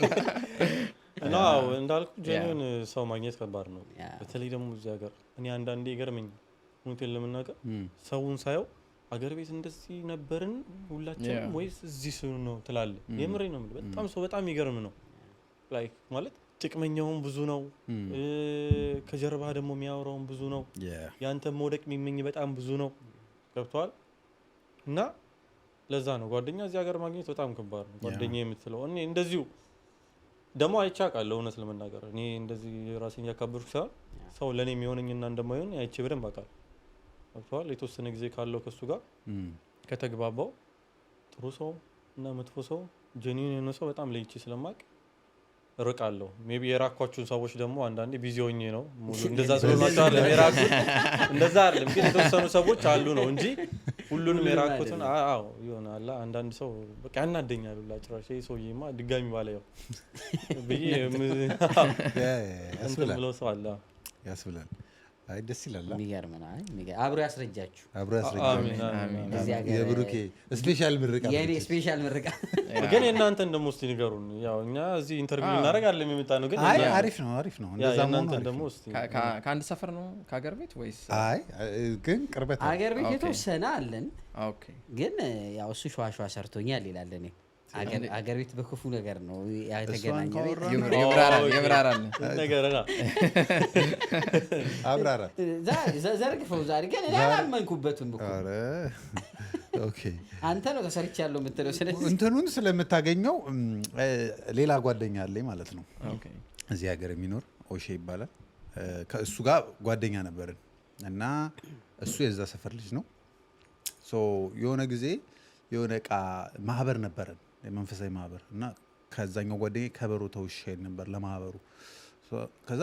ነው እንዳልኩ ጀኒውን ሰው ማግኘት ከባድ ነው በተለይ ደግሞ እዚህ ሀገር እኔ አንዳንዴ ይገርመኝ እውነቴን ለመናገር ሰውን ሳየው አገር ቤት እንደዚህ ነበርን ሁላችንም ወይስ እዚህ ሰው ነው ትላለህ የምሬን ነው በጣም ሰው በጣም ይገርም ነው ላይክ ማለት ጥቅመኛውም ብዙ ነው ከጀርባ ደግሞ የሚያወራውም ብዙ ነው ያንተ መውደቅ የሚመኝ በጣም ብዙ ነው ገብቷል እና ለዛ ነው ጓደኛ እዚህ ሀገር ማግኘት በጣም ከባድ ነው ጓደኛ የምትለው እኔ እንደዚሁ ደግሞ አይቻቃለሁ እውነት ለመናገር እኔ እንደዚህ ራሴን ያካብርኩ ሳይሆን ሰው ለኔ የሚሆነኝና እንደማይሆን አይቼ በደንብ አውቃለሁ ገብቷል የተወሰነ ጊዜ ካለው ከሱ ጋር ከተግባባው ጥሩ ሰው እና መጥፎ ሰው ጀኒዩን የሆነ ሰው በጣም ለይቼ ስለማውቅ ርቃለሁ ሜቢ የራኳችሁን ሰዎች ደግሞ አንዳንዴ ቢዚ ሆኜ ነው ሙሉ እንደዛ ስለማጣው አይደለም የራኩት እንደዛ አይደለም ግን የተወሰኑ ሰዎች አሉ ነው እንጂ ሁሉንም የራኩትን ይሆናል አንዳንድ ሰው በቃ ያናደኛል ሁላ ጭራሽ ይሄ ሰውዬማ ድጋሚ ባላየው ብዬ እንትን ብለው ሰው አለ ያስብላል አይ ደስ ይላል የሚገርም ነው አብሮ ያስረጃችሁ አሜን የብሩኬ ስፔሻል ምርቃት የኔ ስፔሻል ምርቃት ግን እናንተን ደግሞ እስቲ ንገሩን ያው እኛ እዚህ ኢንተርቪው እናደርጋለን የሚመጣ ነው ግን አይ አሪፍ ነው እንደዛ እናንተን ደግሞ እስቲ ከአንድ ሰፈር ነው ከሀገር ቤት ወይስ አይ ግን ቅርበት ሀገር ቤት የተወሰነ አለን ኦኬ ግን ያው እሱ ሸዋሸዋ ሰርቶኛል ይላል እኔ አገር ቤት በክፉ ነገር ነው ያተገናኘው ይብራራል ነገርና አብራራ ዘርግፈው ዛሬ ግን ያላመንኩበትም እኮ አረ ኦኬ አንተ ነው ተሰርቻለሁ የምትለው ስለዚህ እንትኑን ስለምታገኘው ሌላ ጓደኛ አለኝ ማለት ነው ኦኬ እዚህ ሀገር የሚኖር ኦሼ ይባላል ከእሱ ጋር ጓደኛ ነበርን እና እሱ የዛ ሰፈር ልጅ ነው ሶ የሆነ ጊዜ የሆነ ቃ ማህበር ነበረን የመንፈሳዊ ማህበር እና ከዛኛው ጓደኛዬ ከበሮ ተውሼ ነበር ለማህበሩ ከዛ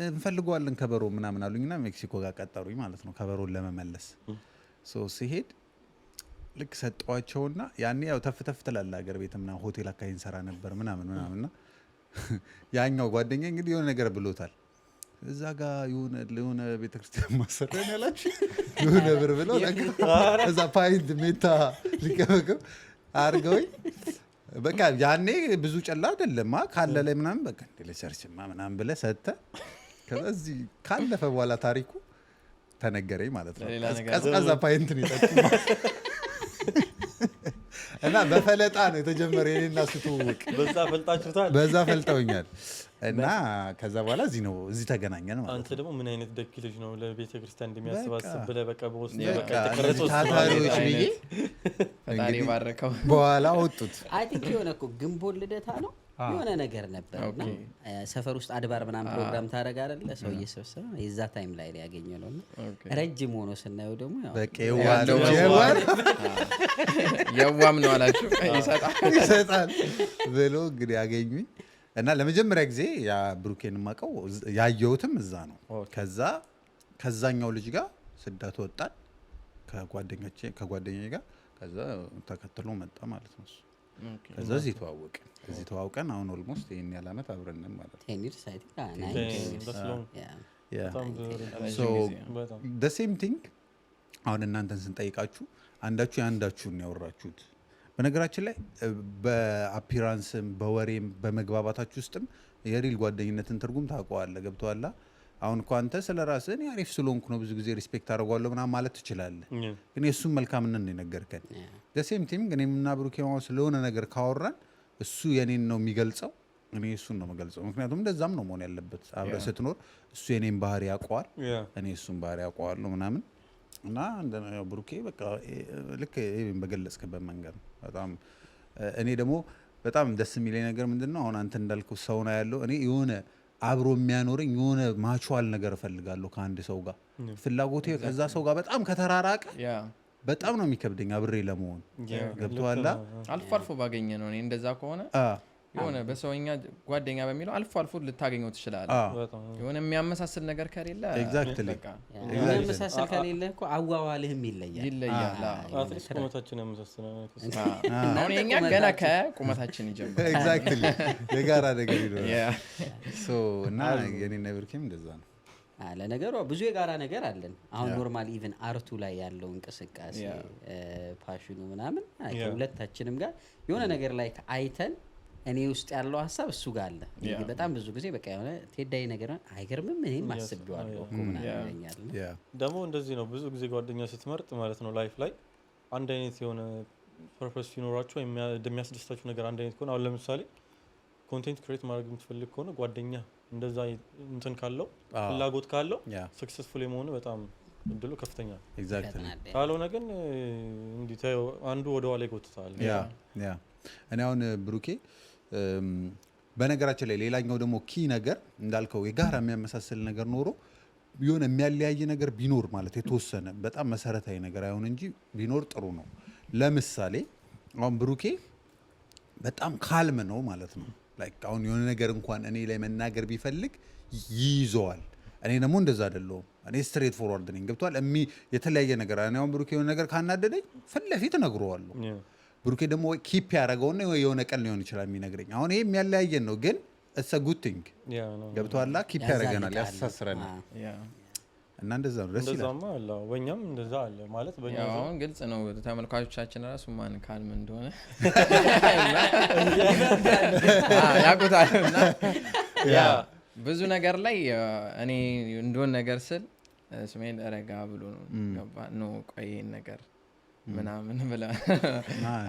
እንፈልገዋለን ከበሮ ምናምን አሉኝና ሜክሲኮ ጋር ቀጠሩኝ ማለት ነው ከበሮን ለመመለስ ሶ ሲሄድ ልክ ሰጠዋቸውና ያኔ ያው ተፍተፍ ተላላ ሀገር ቤትና ሆቴል አካባቢ እንሰራ ነበር ምናምንና ያኛው ጓደኛዬ እንግዲህ የሆነ ነገር ብሎታል እዛ ጋር የሆነ ቤተክርስቲያን ማሰረን ያላችሁ የሆነ ብር ብለው እዛ ፓይንት ሜታ ሊቀበቀብ አርገውኝ በቃ ያኔ ብዙ ጨላ አይደለም ካለ ላይ ምናምን በቃ ለሰርችማ ምናምን ብለህ ሰጥተህ ከዚህ ካለፈ በኋላ ታሪኩ ተነገረኝ ማለት ነው ቀዝቃዛ ፓይንት ነው ይጠጣ እና በፈለጣ ነው የተጀመረ የኔና እሱ ትውውቅ በዛ ፈልጠውኛል እና ከዛ በኋላ እዚህ ተገናኘን ማለት አንተ ደግሞ ምን አይነት ደግ ልጅ ነው ለቤተ ክርስቲያን እንደሚያስባስብ ብለህ በቃ በውስጥ በቃ ታታሪዎች ብዬ ፈጣሪ ባረከው በኋላ ወጡት አይ ቲንክ የሆነ እኮ ግንቦት ልደታ ነው የሆነ ነገር ነበርና ሰፈር ውስጥ አድባር ምናምን ፕሮግራም ታረጋ አይደለ ሰው እየሰበሰበ የዛ ታይም ላይ ያገኘው ነውና ረጅም ሆኖ ስናየው ደግሞ ያው በቃ የዋም ነው አላችሁ ይሰጣል ብሎ እንግዲህ ያገኙኝ እና ለመጀመሪያ ጊዜ ያ ብሩኬን ማቀው ያየሁትም እዛ ነው ከዛኛው ልጅ ጋር ስዳት ወጣን ከጓደኛዬ ጋር ከዛ ተከትሎ መጣ ማለት ነው ከዛ እዚህ ተዋወቀን አሁን ኦልሞስት ይሄን ያህል አመት አብረን ነን ማለት ነው ቴኒር ሳይት ሶ the same thing አሁን እናንተን ስንጠይቃችሁ አንዳችሁን ያወራችሁት በነገራችን ላይ በአፒራንስም በወሬም በመግባባታችሁ ውስጥም የሪል ጓደኝነትን ትርጉም ታውቀዋለህ ገብቶሃል አሁን እኮ አንተ ስለራስህ እኔ አሪፍ ስለሆንኩ ነው ብዙ ጊዜ ሪስፔክት አደርጋለሁ ምናምን ማለት ትችላለህ ግን የሱም መልካምነት ነው የነገርከን the same thing ግን እኔና ብሩኬ ስለሆነ ነገር ካወራን እሱ የኔን ነው የሚገልጸው እኔ እሱን ነው የምገልጸው ምክንያቱም እንደዛም ነው መሆን ያለበት አብረህ ስትኖር እሱ የኔን ባህሪ ያውቀዋል እኔ እሱን ባህሪ ያውቀዋለሁ ምናምን እና ብሩኬ በቃ ልክ ይሄን በገለጽክበት መንገድ በጣም እኔ ደግሞ በጣም ደስ የሚለኝ ነገር ምንድነው አሁን አንተ እንዳልከው ሰው ነው ያለው እኔ የሆነ አብሮ የሚያኖረኝ የሆነ ማቹዋል ነገር እፈልጋለሁ ከአንድ ሰው ጋር ፍላጎቴ ከዛ ሰው ጋር በጣም ከተራራቀ በጣም ነው የሚከብደኝ አብሬ ለመሆን ገብቶሃል አልፎ ባገኘ ነው እኔ እንደዛ ከሆነ የሆነ በሰውኛ ጓደኛ በሚለው አልፎ ልታገኘው ትችላለህ የሆነ የሚያመሳስል ነገር ከሌለ ኤግዛክትሊ የሚያመሳስል ከሌለ እኮ አዋዋልህም ይለያል አትሊስት ቁመታችን ያመሳስላል አሁን የኛ ገና ከቁመታችን ይጀምራል ኤግዛክትሊ የጋራ ነገር ይኖራል ሶ እና የኔና ብሩኬም እንደዛ ነው ለነገሩ ብዙ የጋራ ነገር አለን አሁን ኖርማል ኢቭን አርቱ ላይ ያለው እንቅስቃሴ ፓሽኑ ምናምን ሁለታችንም ጋር የሆነ ነገር ላይ አይተን እኔ ውስጥ ያለው ሐሳብ እሱ ጋር አለ በጣም ብዙ ጊዜ በቃ የሆነ ቴዳይ ነገር አይገርምም እኔን ማስብዋለሁ እኮ ምናምን ያኛል ደግሞ እንደዚህ ነው ብዙ ጊዜ ጓደኛ ስትመርጥ ማለት ነው ላይፍ ላይ አንድ አይነት የሆነ ፐርፐስ ሲኖራቸው የሚያስደስታችሁ ነገር አንድ አይነት ከሆነ አሁን ለምሳሌ ኮንቴንት ክሬት ማድረግ የምትፈልግ ከሆነ ጓደኛ እንደዛ እንትን ካለው ፍላጎት ካለው ሰክሰስፉል የመሆኑ በጣም እድሉ ከፍተኛ ኤግዛክትሊ ካልሆነ ግን እንዲህ አንዱ ወደ ኋላ ይጎትታል እኔ አሁን ብሩኬ በነገራችን ላይ ሌላኛው ደግሞ ኪ ነገር እንዳልከው የጋራ የሚያመሳስል ነገር ኖሮ የሆነ የሚያለያይ ነገር ቢኖር ማለት የተወሰነ በጣም መሰረታዊ ነገር አይሆን እንጂ ቢኖር ጥሩ ነው ለምሳሌ አሁን ብሩኬ በጣም ካልም ነው ማለት ነው ላይክ አሁን የሆነ ነገር እንኳን እኔ ላይ መናገር ቢፈልግ ይይዘዋል እኔ ደግሞ እንደዛ አይደለሁም እኔ ስትሬት ፎርዋርድ ነኝ ገብቷል የተለያየ ነገር እኔ አሁን ብሩኬ የሆነ ነገር ካናደደኝ ፍለፊት እነግረዋለሁ ብሩኬ ደግሞ ኪፕ ያደረገውና የሆነ ቀን ሊሆን ይችላል የሚነግረኝ አሁን ይሄ የሚያለያየን ነው ግን it's a good thing ገብቷል ኪፕ ያደርገናል ያስተሳስረናል እና እንደዛ ነው ደስ ይላል እንደዛማ አለ ወኛም እንደዛ አለ ማለት በእኛ አሁን ግልጽ ነው ተመልካቾቻችን ራሱ ማን ካልም እንደሆነ ያቁታልና ብዙ ነገር ላይ እኔ እንደሆነ ነገር ስል ስሜን ረጋ ብሎ ነው ገባ ነው ቆይን ነገር ምናምን ብላ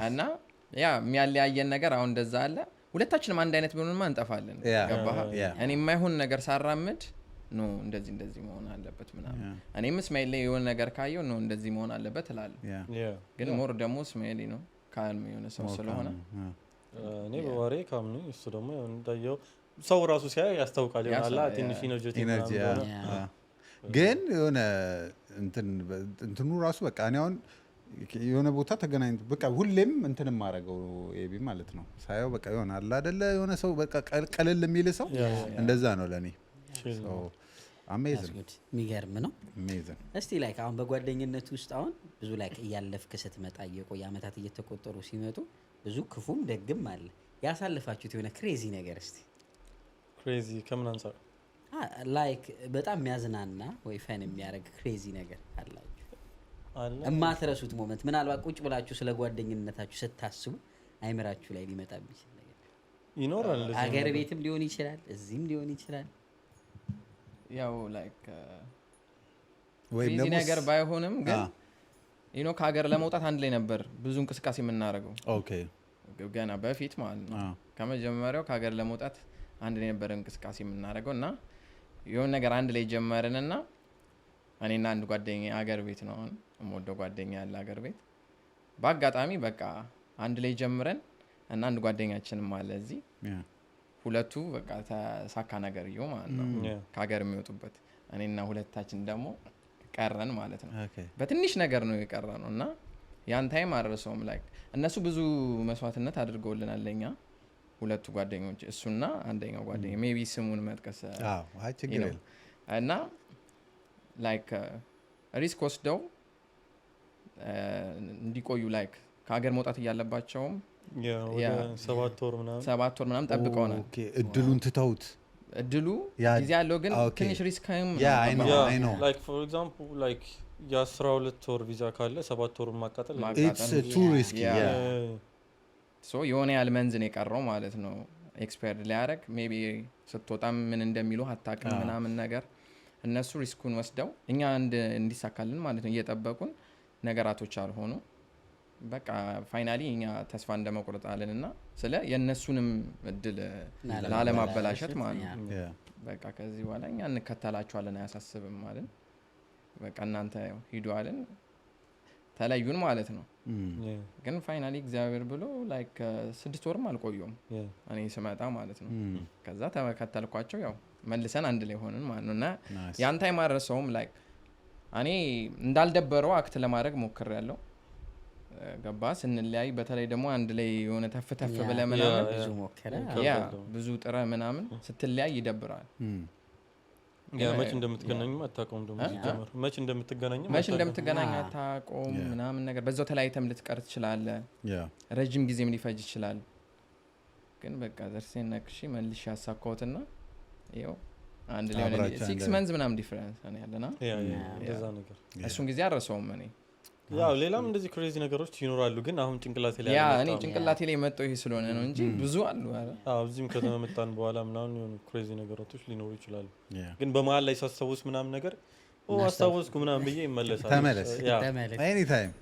እና ያ የሚያለያየን ነገር አሁን እንደዛ አለ። ሁለታችንም አንድ አይነት ቢሆንማ እንጠፋለን። ገባህ? እኔ የማይሆን ነገር ሳራምድ ኖ እንደዚህ መሆን አለበት ምናምን እኔም እስማኤል ላይ የሆነ ነገር ካየው ኖ እንደዚህ መሆን አለበት እላለሁ። ግን ሞር ደግሞ እስማኤል ነው ካልም የሆነ ሰው ስለሆነ እኔ በባሬ ካም ነኝ። እሱ ደግሞ እንዳየው ሰው ራሱ ሲያይ ያስታውቃል ይሆናል ትንሽ ኢነርጂ ግን የሆነ እንትኑ ራሱ በቃ እኔ አሁን የሆነ ቦታ ተገናኝቶ በቃ ሁሌም እንትን ማረገው ኤቢ ማለት ነው ሳየው በቃ ይሆናል አይደለ የሆነ ሰው በቃ ቀለል የሚል ሰው እንደዛ ነው ለኔ። ሶ አሜዚንግ የሚገርም ነው። አሜዚንግ። እስቲ ላይክ አሁን በጓደኝነት ውስጥ አሁን ብዙ ላይክ እያለፍክ ስትመጣ የቆየ አመታት እየተቆጠሩ ሲመጡ ብዙ ክፉም ደግም አለ። ያሳልፋችሁት የሆነ ክሬዚ ነገር እስቲ ክሬዚ ከምን አንፃር ላይክ በጣም የሚያዝናና ወይ ፈን የሚያደርግ ክሬዚ ነገር አላችሁ እማትረሱት ሞመንት ምናልባት ቁጭ ብላችሁ ስለ ጓደኝነታችሁ ስታስቡ አይምራችሁ ላይ ሊመጣ የሚችል ነገር ይኖራል? አገር ቤትም ሊሆን ይችላል እዚህም ሊሆን ይችላል። ያው ላይክ ወይ ክሬዚ ነገር ባይሆንም ግን ዩኖ ከሀገር ለመውጣት አንድ ላይ ነበር ብዙ እንቅስቃሴ የምናደርገው። ኦኬ ገና በፊት ማለት ነው ከመጀመሪያው ከሀገር ለመውጣት አንድ ላይ ነበር እንቅስቃሴ የምናደርገው እና የሆነ ነገር አንድ ላይ ጀመርንና እኔና አንድ ጓደኛ ሀገር ቤት ነው የምወደው ጓደኛ ያለ ሀገር ቤት በአጋጣሚ በቃ አንድ ላይ ጀምረን እና አንድ ጓደኛችንም አለ እዚህ ሁለቱ በቃ ተሳካ ነገር ይው ማለት ነው ከሀገር የሚወጡበት እኔና ሁለታችን ደግሞ ቀረን ማለት ነው። በትንሽ ነገር ነው የቀረነው እና ያን ታይም አረሰውም ላይክ እነሱ ብዙ መስዋዕትነት አድርገውልናል ለኛ ሁለቱ ጓደኞች እሱና አንደኛው ጓደኛ ሜቢ ስሙን መጥቀስ እና ላይክ ሪስክ ወስደው እንዲቆዩ ላይክ ከሀገር መውጣት እያለባቸውም 7 ወር ምናምን ጠብቀውናል። እድሉን ትተውት እድሉ ጊዜ ያለው ግን ትንሽ ሪስክም ላይክ ፎር ኤግዛምፕል ላይክ የ12 ወር ቪዛ ካለ 7 ወር ማቃጠል ኢትስ ቱ ሪስኪ ሶ የሆነ ያህል መንዝን የቀረው ማለት ነው ኤክስፐርት ሊያደርግ ሜቢ ስትወጣም ምን እንደሚሉ አታውቅም ምናምን ነገር እነሱ ሪስኩን ወስደው እኛ እንዲሳካልን ማለት ነው እየጠበቁን ነገራቶች አልሆኑ። በቃ ፋይናሊ እኛ ተስፋ እንደመቁረጥ አለንና ስለ የእነሱንም እድል ላለማበላሸት ማለት ነው በቃ ከዚህ በኋላ እኛ እንከተላቸዋለን አያሳስብም ማለት በቃ እናንተ ሂዱ አለን ተለዩን ማለት ነው። ግን ፋይናሊ እግዚአብሔር ብሎ ላይክ 6 ወርም አልቆየም እኔ ስመጣ ማለት ነው። ከዛ ተከተልኳቸው ያው መልሰን አንድ ላይ ሆነን ማለት ነውና ያን ታይም አረሰውም ላይክ እኔ እንዳልደበረው አክት ለማድረግ ሞክሬያለሁ። ገባ ስንለያይ በተለይ ደግሞ አንድ ላይ የሆነ ተፍ ብለ ምናምን ብዙ ጥረ ምናምን ስትለያይ ይደብራል። መች እንደምትገናኙ አታውቀውም። ደግሞ ሲጀመር መች እንደምትገናኙ አታውቀውም ምናምን ነገር በዛው ተለያይተም ልትቀር ትችላለህ። ረጅም ጊዜም ሊፈጅ ይችላል። ግን በቃ ዘርሴን ነክሺ መልሼ ያሳካሁትና ይኸው አንድ ላይ ሆነ 6 months ምናምን ዲፈረንስ ነው ያለና እንደዛ ነገር እሱን ጊዜ አረሰውም እኔ ያው ሌላም እንደዚህ ክሬዚ ነገሮች ይኖራሉ። ግን አሁን ጭንቅላቴ ላይ እኔ ጭንቅላቴ ላይ መጥቶ ይሄ ስለሆነ ነው እንጂ ብዙ አሉ። እዚህም ከተመጣን በኋላ ምናምን የሆኑ ክሬዚ ነገሮች ሊኖሩ ይችላሉ። ግን በመሀል ላይ ሳስታውስ ምናምን ነገር አስታወስኩ ምናምን ብዬ ይመለሳል። ተመለስ ኤኒ ታይም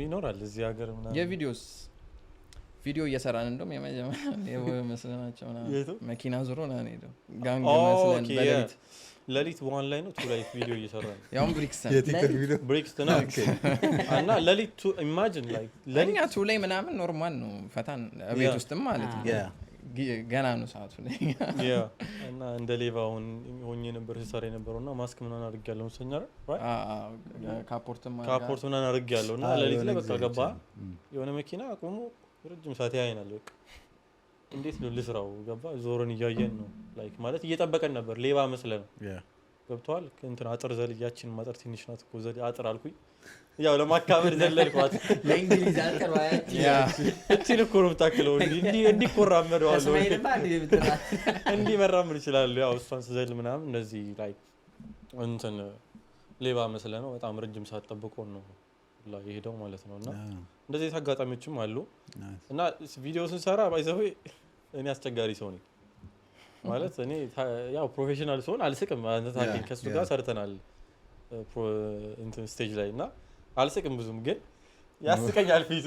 ይኖራል እዚህ ሀገር ምናምን ቪዲዮ እየሰራን እንደውም የመጀመሪያ መስለናቸው መኪና ዙሮ ነው ሄደው ጋንግ መስለን በሌሊት ለሊት ዋን ላይ ነው ቱ ላይ ቪዲዮ እየሰራን ያው ብሪክስተን ነው እና ለሊት ቱ ኢማጂን ላይክ ለኛ ቱ ላይ ምናምን ኖርማል ነው ፈታን ቤት ውስጥም ማለት ነው ገና ነው ሰዓቱ ላይ እና እንደ ሌባውን ሆኜ ነበር ሲሰራ የነበረውና ማስክ ምናምን አድርጌያለሁ ሰኛራ ካፖርት ምናምን አድርጌያለሁ እና ለሊት ላይ በቃ ገባ የሆነ መኪና አቁሞ ረጅም ሰዓት ያይናል። በቃ እንዴት ነው ልስራው ገባ ዞርን እያየን ነው ላይክ ማለት እየጠበቀን ነበር ሌባ መስለን ገብቷል። እንትን አጥር ዘልያችን ማጥር ትንሽ ናት እኮ ዘል አጥር አልኩኝ ያው ለማካበድ ዘለልኳት ለእንግሊዝ አጥር ማለት እቺን እኮ ነው የምታክለው እንዲህ ኮራመደው አለ እንዲህ መራመድ ይችላል። ያው እሷን ስዘል ምናምን እንደዚህ ላይክ እንትን ሌባ መስለን ነው በጣም ረጅም ሰዓት ጠብቆን ነው ላይ ሄደው ማለት ነውና እንደዚህ አጋጣሚዎችም አሉ። እና ቪዲዮ ስንሰራ ባይዘው እኔ አስቸጋሪ ሰው ነኝ ማለት እኔ ያው ፕሮፌሽናል ሰው አልስቅም አንተ ታውቂኝ ከሱ ጋር ሰርተናል እንትን ስቴጅ ላይ እና አልስቅም ብዙም ግን ያስቀኛል ፊቱ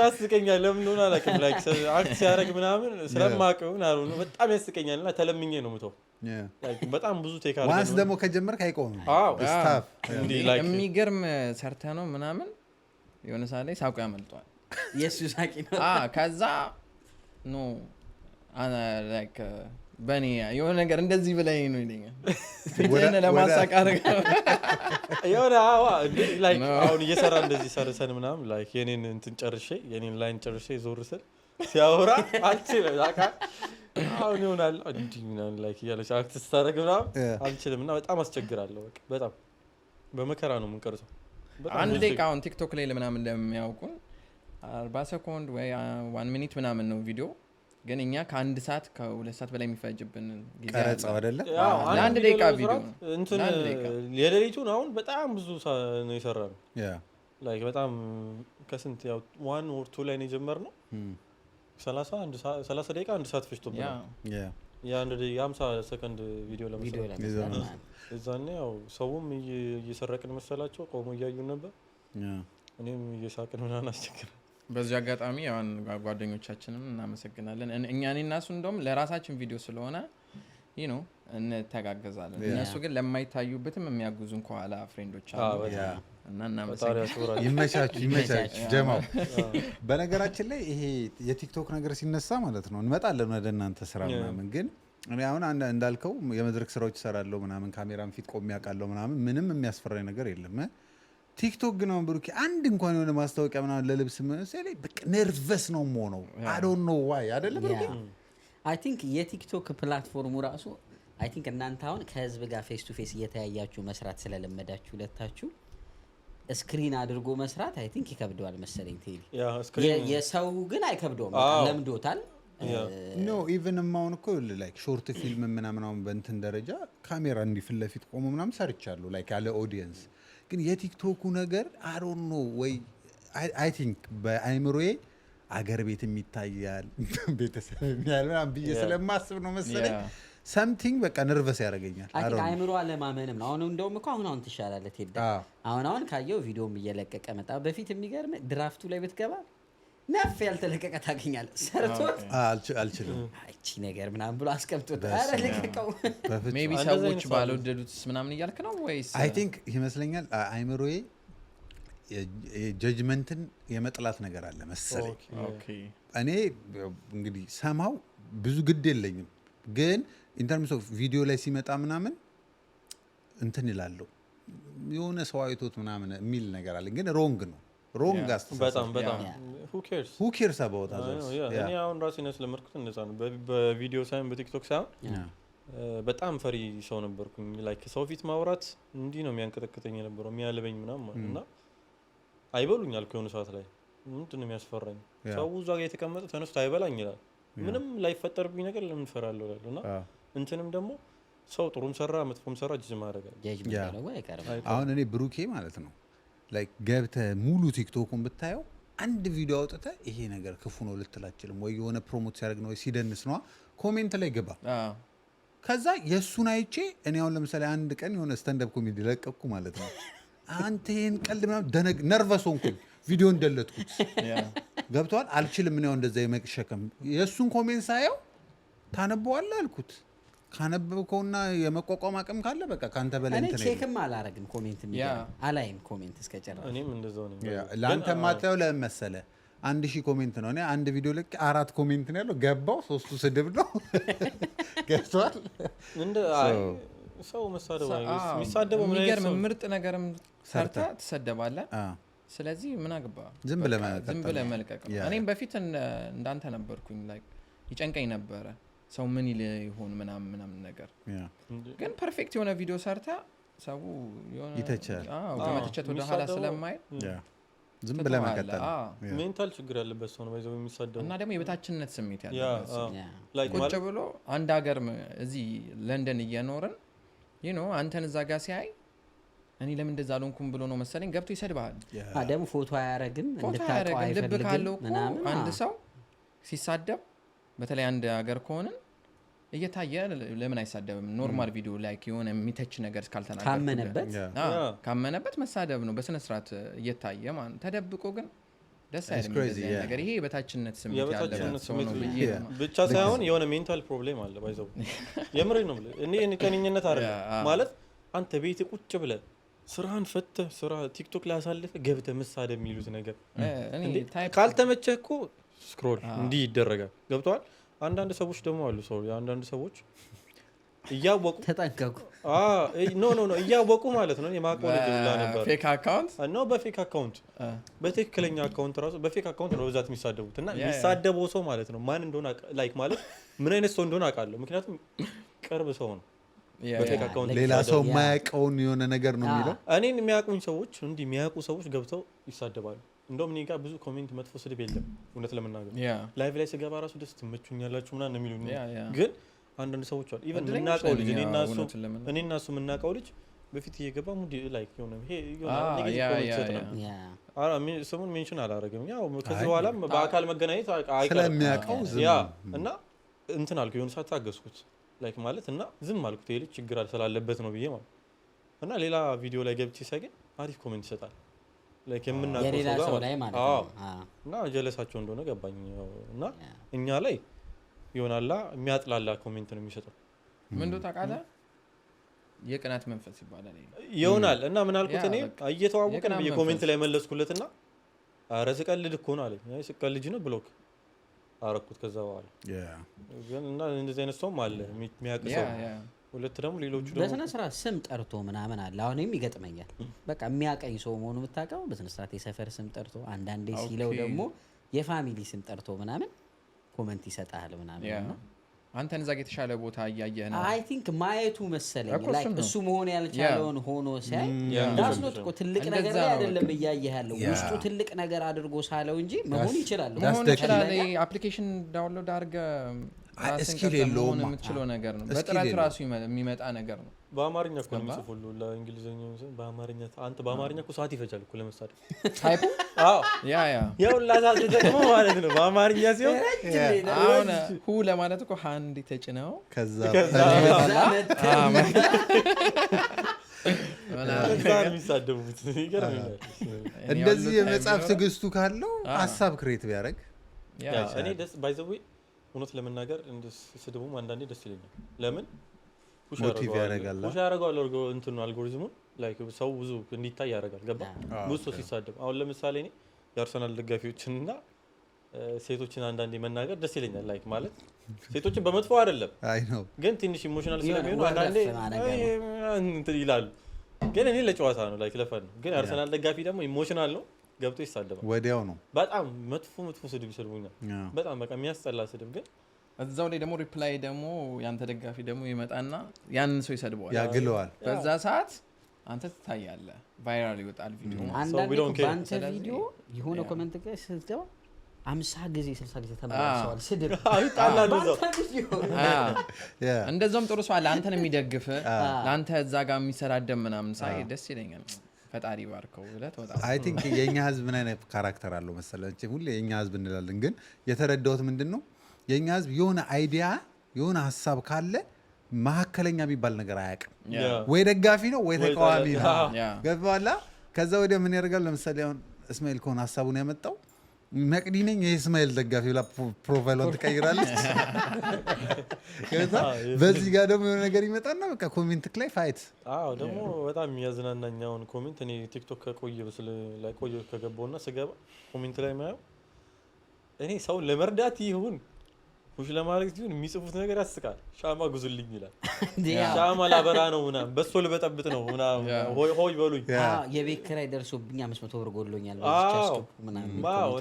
ያስቀኛል። ለምን እንደሆነ አላውቅም። ላይክ አክት ሲያደርግ ምናምን ስለማውቀው ነው በጣም ያስቀኛልና ተለምኜ ነው የምተው። ላይክ በጣም ብዙ ቴክ አድርገን ዋንስ ደግሞ ከጀመርክ አይቆምም። ስታፍ የሚገርም ሰርተህ ነው ምናምን የሆነ ሰዓት ላይ ሳቁ ያመልጧል። የሱ ሳቂ ነው። ከዛ ኖ ላይክ በኔ የሆነ ነገር እንደዚህ ብለኝ ነው ይለኛል። ወደ ለማሳቅ አደረገው የሆነ ላይክ አሁን እየሰራ እንደዚህ ሰርሰን ምናምን ላይክ የኔን እንትን ጨርሼ የኔን ላይን ጨርሼ ዞር ስል ሲያወራ አልችልም። አሁን ይሆናል እንዲህ ምናምን ላይክ እያለች አክት ስታደርግ ምናምን አልችልም እና በጣም አስቸግራለሁ። በቃ በጣም በመከራ ነው የምንቀርጸው። አንድ ደቂቃ አሁን ቲክቶክ ላይ ለምናምን እንደሚያውቁን 40 ሰኮንድ ወይ 1 ሚኒት ምናምን ነው ቪዲዮ። ግን እኛ ከ1 ሰዓት ከ2 ሰዓት በላይ የሚፈጅብን ጊዜ ቀረጻው አይደለ? ለአንድ ደቂቃ ቪዲዮ እንትን የሌሊቱን አሁን በጣም ብዙ ነው የሰራነው። ላይክ በጣም ከስንት ያው 1 or 2 ላይ ነው የጀመርነው። 30 ደቂቃ 1 ሰዓት ፈጅቶብናል። የአንድ 50 ሰከንድ ቪዲዮ ለመስራት እዛኔ ያው ሰውም እየሰረቅን መሰላቸው ቆሞ እያዩን ነበር። እኔም እየሳቅን ምናምን አስቸግረን በዚህ አጋጣሚ ያው ጓደኞቻችንን እናመሰግናለን። እኔ እና እሱ እንደውም ለራሳችን ቪዲዮ ስለሆነ እንተጋገዛለን። እነሱ ግን ለማይታዩበትም የሚያግዙን ከኋላ ፍሬንዶች አሉ እና እናመሰግናለን። ይመቻችሁ ጀማው። በነገራችን ላይ ይሄ የቲክቶክ ነገር ሲነሳ ማለት ነው እንመጣለን ወደ እናንተ ስራ ምናምን። ግን እኔ አሁን እንዳልከው የመድረክ ስራዎች እሰራለሁ ምናምን፣ ካሜራም ፊት ቆሜ ያውቃለሁ ምናምን፣ ምንም የሚያስፈራኝ ነገር የለም። ቲክቶክ ግን አሁን ብሩኬ አንድ እንኳን የሆነ ማስታወቂያ ምናምን ለልብስ መሰለኝ በቃ ነርቨስ ነው የምሆነው። አይ ዶንት ኖ ዋይ አይደለ ብሩኬ። አይ ቲንክ የቲክቶክ ፕላትፎርሙ ራሱ አይ ቲንክ እናንተ አሁን ከህዝብ ጋር ፌስ ቱ ፌስ እየተያያችሁ መስራት ስለለመዳችሁ ሁለታችሁ ስክሪን አድርጎ መስራት አይ ቲንክ ይከብደዋል መሰለኝ። ቴዲ የሰው ግን አይከብደውም፣ ለምዶታል። ኖ ኢቭን ማውን እኮ ላይክ ሾርት ፊልም ምናምን አሁን በእንትን ደረጃ ካሜራ እንዲህ ፊት ለፊት ቆሞ ምናምን ሰርቻለሁ ላይክ ያለ ኦዲየንስ። ግን የቲክቶኩ ነገር አይ ዶንት ኖ ወይ አይ ቲንክ በአይምሮዬ አገር ቤት የሚታያል ቤተሰብ የሚያል ምናምን ብዬ ስለማስብ ነው መሰለኝ ሰምቲንግ በቃ ነርቨስ ያደርገኛል። አይምሮ አለማመንም ነው። አሁን እንደውም እኮ አሁን ትሻላለህ ቴዳ። አሁን ካየው ቪዲዮም እየለቀቀ መጣ። በፊት የሚገርም ድራፍቱ ላይ ብትገባ ነፍ ያልተለቀቀ ታገኛለህ። ሰርቶት አልችልም እቺ ነገር ምናምን ብሎ አስቀምጦት አረ ለቀቀው። ሜቢ ሰዎች ባልወደዱትስ ምናምን እያልክ ነው ወይስ? አይ ቲንክ ይመስለኛል አይምሮዬ የጀጅመንትን የመጥላት ነገር አለ መሰለኝ። እኔ እንግዲህ ሰማው ብዙ ግድ የለኝም፣ ግን ኢንተርምስ ኦፍ ቪዲዮ ላይ ሲመጣ ምናምን እንትን ይላለሁ የሆነ ሰው አይቶት ምናምን የሚል ነገር አለ። ግን ሮንግ ነው ሮንግ በጣም who cares about others? እኔ አሁን ራሴን ስለመርኩት እንደዛ ነው። በቪዲዮ ሳይሆን በቲክቶክ ሳይሆን በጣም ፈሪ ሰው ነበርኩኝ። ላይክ ሰው ፊት ማውራት እንዲህ ነው የሚያንቀጠቅጠኝ የነበረው የሚያልበኝ ምናምን እና አይበሉኛል ከሆነ ሰዓት ላይ ምንድን ነው የሚያስፈራኝ? ሰው እዛ ጋር የተቀመጠ ተነስቶ አይበላኝ ይላል። ምንም ላይፈጠርብኝ ነገር ለምን እፈራለሁ እላለሁ። እና እንትንም ደግሞ ሰው ጥሩም ሰራ መጥፎም ሰራ ጅጅ ማድረግ አለ። አሁን እኔ ብሩኬ ማለት ነው ላይክ ገብተህ ሙሉ ቲክቶኩን ብታየው አንድ ቪዲዮ አውጥተህ ይሄ ነገር ክፉ ነው ልትል አትችልም። ወይ የሆነ ፕሮሞት ሲያደርግ ነው ወይ ሲደንስ ነው ኮሜንት ላይ ገባ። ከዛ የእሱን አይቼ እኔ አሁን ለምሳሌ አንድ ቀን የሆነ ስታንዳፕ ኮሜዲ ለቀቅኩ ማለት ነው። አንተ ይሄን ቀልድ ምናምን ነርቨስ ሆንኩኝ፣ ቪዲዮ እንደለጥኩት ገብቷል። አልችልም እኔ እንደዛ የመሸከም የእሱን ኮሜንት ሳየው ታነበዋለህ አልኩት። ካነበብከውና የመቋቋም አቅም ካለ በቃ ካንተ በላይ እንትን እኔ ቼክም አላረግም ኮሜንት አላይም ኮሜንት እስከጨረሰ። እኔም እንደዛው ነኝ። ለአንተ ማጣው ለመሰለ 1000 ኮሜንት ነው። እኔ አንድ ቪዲዮ ልክ 4 ኮሜንት ነው ያለው። ገባው 3ቱ ስድብ ነው ገብቷል። እንደ ሰው መሳደብ የሚሳደበው የሚገርም ምርጥ ነገርም ሰርታ ትሰደባለህ። ስለዚህ ምን አገባ ዝም ብለህ መልቀቅ። እኔም በፊት እንዳንተ ነበርኩኝ። ላይክ ይጨንቀኝ ነበረ ሰው ምን ይሆን ምናምን ነገር። ግን ፐርፌክት የሆነ ቪዲዮ ሰርታ ሰው የሆነ ይተቻል። ከመተቸት ወደ ኋላ ስለማይል ዝም ብለህ መቀጠል። ሜንታል ችግር ያለበት ሰው ነው ባይዘው የሚሳደበው እና ደግሞ የበታችነት ስሜት ያለበት ሰው ቁጭ ብሎ አንድ ሀገር እዚህ ለንደን እየኖርን አንተን እዛ ጋር ሲያይ እኔ ለምን እንደዛ አልሆንኩም ብሎ ነው መሰለኝ ገብቶ ይሰድብሃል። ደግሞ ፎቶ አያረግም እንድታውቀው አይፈልግም። ልብ ካለው አንድ ሰው ሲሳደብ በተለይ አንድ ሀገር ከሆንን ፎቶ አያረግም። ልብ ካለው አንድ ሰው ሲሳደብ በተለይ አንድ ሀገር ከሆንን ልብ ካለው አንድ ሰው ሲሳደብ በተለይ አንድ ሀገር ከሆንን ልብ ካለው አንድ ሰው ሲሳደብ በተለይ አንድ ሀገር ከሆንን እየታየ ለምን አይሳደብም? ኖርማል ቪዲዮ ላይክ የሆነ የሚተች ነገር እስካልተናገረ ካመነበት መሳደብ ነው በስነ ስርዓት እየታየ ማለት። ተደብቆ ግን ደስ አይልም ነገር። ይሄ የበታችነት ስሜት ያለበት ሰው ነው ብቻ ሳይሆን የሆነ ሜንታል ፕሮብሌም አለ ባይዘው። የምሬን ነው ብለህ እኔ ከነኝነት አይደለም ማለት አንተ ቤት ቁጭ ብለህ ስራን ፈተህ ስራ ቲክቶክ ላይ አሳልፈህ ገብተህ መሳደብ የሚሉት ነገር ካልተመቸህ እኮ ስክሮል እንዲህ ይደረጋል። ገብቶሃል? አንዳንድ ሰዎች ደግሞ አሉ አንዳንድ ሰዎች እያወቁ ተጠንቀቁ። ኖ እያወቁ ማለት ነው። የማቆም ልጅ ብላ ነበር ፌክ አካውንት ነው በፌክ አካውንት በትክክለኛ አካውንት ራሱ በፌክ አካውንት ነው በብዛት የሚሳደቡት። እና የሚሳደበው ሰው ማለት ነው ማን እንደሆነ ላይክ ማለት ምን አይነት ሰው እንደሆነ አውቃለሁ። ምክንያቱም ቅርብ ሰው ነው። በፌክ አካውንት ሌላ ሰው የማያውቀውን የሆነ ነገር ነው የሚለው። እኔን የሚያውቁኝ ሰዎች እንዲህ የሚያውቁ ሰዎች ገብተው ይሳደባሉ። እንደውም እኔ ጋር ብዙ ኮሜንት መጥፎ ስድብ የለም እውነት ለመናገር ላይቭ ላይ ስገባ ራሱ ደስ ትመቹኛላችሁ ምናምን ነው የሚሉኝ። ግን አንዳንድ ሰዎች አሉ ኢቭን የምናውቀው ልጅ እኔ እና እሱ የምናውቀው ልጅ በፊት እየገባ ሙዲ ላይክ የሆነ ይሄ ስሙን ሜንሽን አላደረግም። ያው ከዚህ በኋላም በአካል መገናኘት ስለሚያውቀው እና እንትን አልኩ የሆነ ሰዓት ታገስኩት ላይክ ማለት እና ዝም አልኩት። ይሄ ልጅ ችግር ስላለበት ነው ብዬ ማለት እና ሌላ ቪዲዮ ላይ ገብቼ ሳገኝ አሪፍ ኮሜንት ይሰጣል ላይክ የምናውቀው ሰው ላይ ማለት ነው። እና ጀለሳቸው እንደሆነ ገባኝ። እና እኛ ላይ ይሆናላ የሚያጥላላ ኮሜንት ነው የሚሰጠው። ምን እንደው ታውቃለህ የቅናት መንፈስ ይባላል ይሆናል። እና ምን አልኩት እኔ እየተዋወቅን በኮሜንት ላይ መለስኩለትና ኧረ ስቀልድ እኮ ነው አለኝ። አይ ስቀልድ ነው ብሎክ አረኩት። ከዛ በኋላ ግን እና እንደዚህ አይነት ሰውም አለ የሚያውቅ ሰው። ሁለት ደግሞ ሌሎቹ ደግሞ በስነ ስርዓት ስም ጠርቶ ምናምን አለ። አሁንም ይገጥመኛል። በቃ የሚያቀኝ ሰው መሆኑ የምታውቀው በስነ ስርዓት የሰፈር ስም ጠርቶ አንዳንዴ ሲለው ደግሞ የፋሚሊ ስም ጠርቶ ምናምን ኮሜንት ይሰጣል ምናምን። አንተን እዛ የተሻለ ቦታ እያየህ ነው አይ ቲንክ ማየቱ መሰለኝ ላይክ እሱ መሆን ያልቻለውን ሆኖ ሲያይ ዳስኖት እኮ ትልቅ ነገር አይደለም እያየህ ያለው ውስጡ ትልቅ ነገር አድርጎ ሳለው እንጂ መሆን ይችላል። አፕሊኬሽን ዳውንሎድ አድርገህ እስኪል የለውም የምትችለው ነገር ነው። በጥራት ራሱ የሚመጣ ነገር ነው። በአማርኛ እኮ ነው የሚጽፉሉ ለእንግሊዘኛ በአማርኛ አንተ በአማርኛ እኮ ሰዓት ይፈጃል እኮ ለምሳሌ ታይፕ ያው ላዛት ደግሞ ማለት ነው በአማርኛ ሲሆን አሁን ሁ ለማለት እኮ ሃንድ ተጭነው ከዛ የሚሳደቡት ይገርምኛል። እንደዚህ የመጽሐፍ ትዕግስቱ ካለው ሀሳብ ክሬት ቢያደርግ እኔ ደስ ባይዘው እውነት ለመናገር ስድቡም አንዳንዴ ደስ ይለኛል። ለምን ሞቲቭ ያደርጋል እንትኑ አልጎሪዝሙን ላይክ ሰው ብዙ እንዲታይ ያደርጋል። ገባ ብዙ ሰው ሲሳደብ አሁን ለምሳሌ እኔ የአርሰናል ደጋፊዎችንና ሴቶችን አንዳንዴ መናገር ደስ ይለኛል። ላይክ ማለት ሴቶችን በመጥፎ አይደለም ግን ትንሽ ኢሞሽናል ስለሚሆኑ አንዳንዴ እንትን ይላሉ። ግን እኔ ለጨዋታ ነው ላይክ ለፈን ነው። ግን የአርሰናል ደጋፊ ደግሞ ኢሞሽናል ነው ገብቶ ይሳደባል። ወዲያው ነው በጣም መጥፎ ስድብ ይሰድቡኛል። በጣም በቃ የሚያስጠላ ስድብ። ግን እዛው ላይ ደግሞ ሪፕላይ ደግሞ ያንተ ደጋፊ ደግሞ ይመጣና ያንን ሰው ይሰድበዋል፣ ያግለዋል። በዛ ሰዓት አንተ ትታያለህ፣ ቫይራል ይወጣል ቪዲዮ። አንዳንዴ በአንተ ቪዲዮ የሆነ ኮሜንት ጋር ስትገባ 50 ጊዜ 60 ጊዜ ተመላልሰዋል ስድብ አይጣላሉ እዛው። እንደዛውም ጥሩ ሰው አለ አንተን የሚደግፍ ለአንተ እዛ ጋር የሚሰራደም ምናምን ሳይ ደስ ይለኛል። ፈጣሪ ባርከው ብለህ ትወጣለህ። አይ ቲንክ የኛ ህዝብ ምን አይነት ካራክተር አለው መሰለህ? ሁሌ የኛ ህዝብ እንላለን፣ ግን የተረዳሁት ምንድነው የኛ ህዝብ የሆነ አይዲያ የሆነ ሀሳብ ካለ መሀከለኛ የሚባል ነገር አያውቅም። ወይ ደጋፊ ነው ወይ ተቃዋሚ ነው። ገባላ? ከዛ ወዲያ ምን ያደርጋል? ለምሳሌ አሁን እስማኤል ከሆነ ሀሳቡን ያመጣው መቅዲ ነኝ የእስማኤል ደጋፊ ብላ ፕሮፋይሏን ትቀይራለች። በዚህ ጋር ደግሞ የሆነ ነገር ይመጣና በቃ ኮሜንት ላይ ፋይት። ደግሞ በጣም የሚያዝናናኛውን ኮሜንት እኔ ቲክቶክ ከቆየ ከገባውና ስገባ ኮሜንት ላይ ማየው እኔ ሰውን ለመርዳት ይሁን ፑሽ ለማድረግ ሲሆን የሚጽፉት ነገር ያስቃል። ሻማ ጉዙልኝ ይላል። ሻማ ላበራ ነው ምናምን በሶ ልበጠብጥ ነው ምናምን ሆይ በሉኝ። የቤት ኪራይ ደርሶብኝ 500 ብር ጎድሎኛል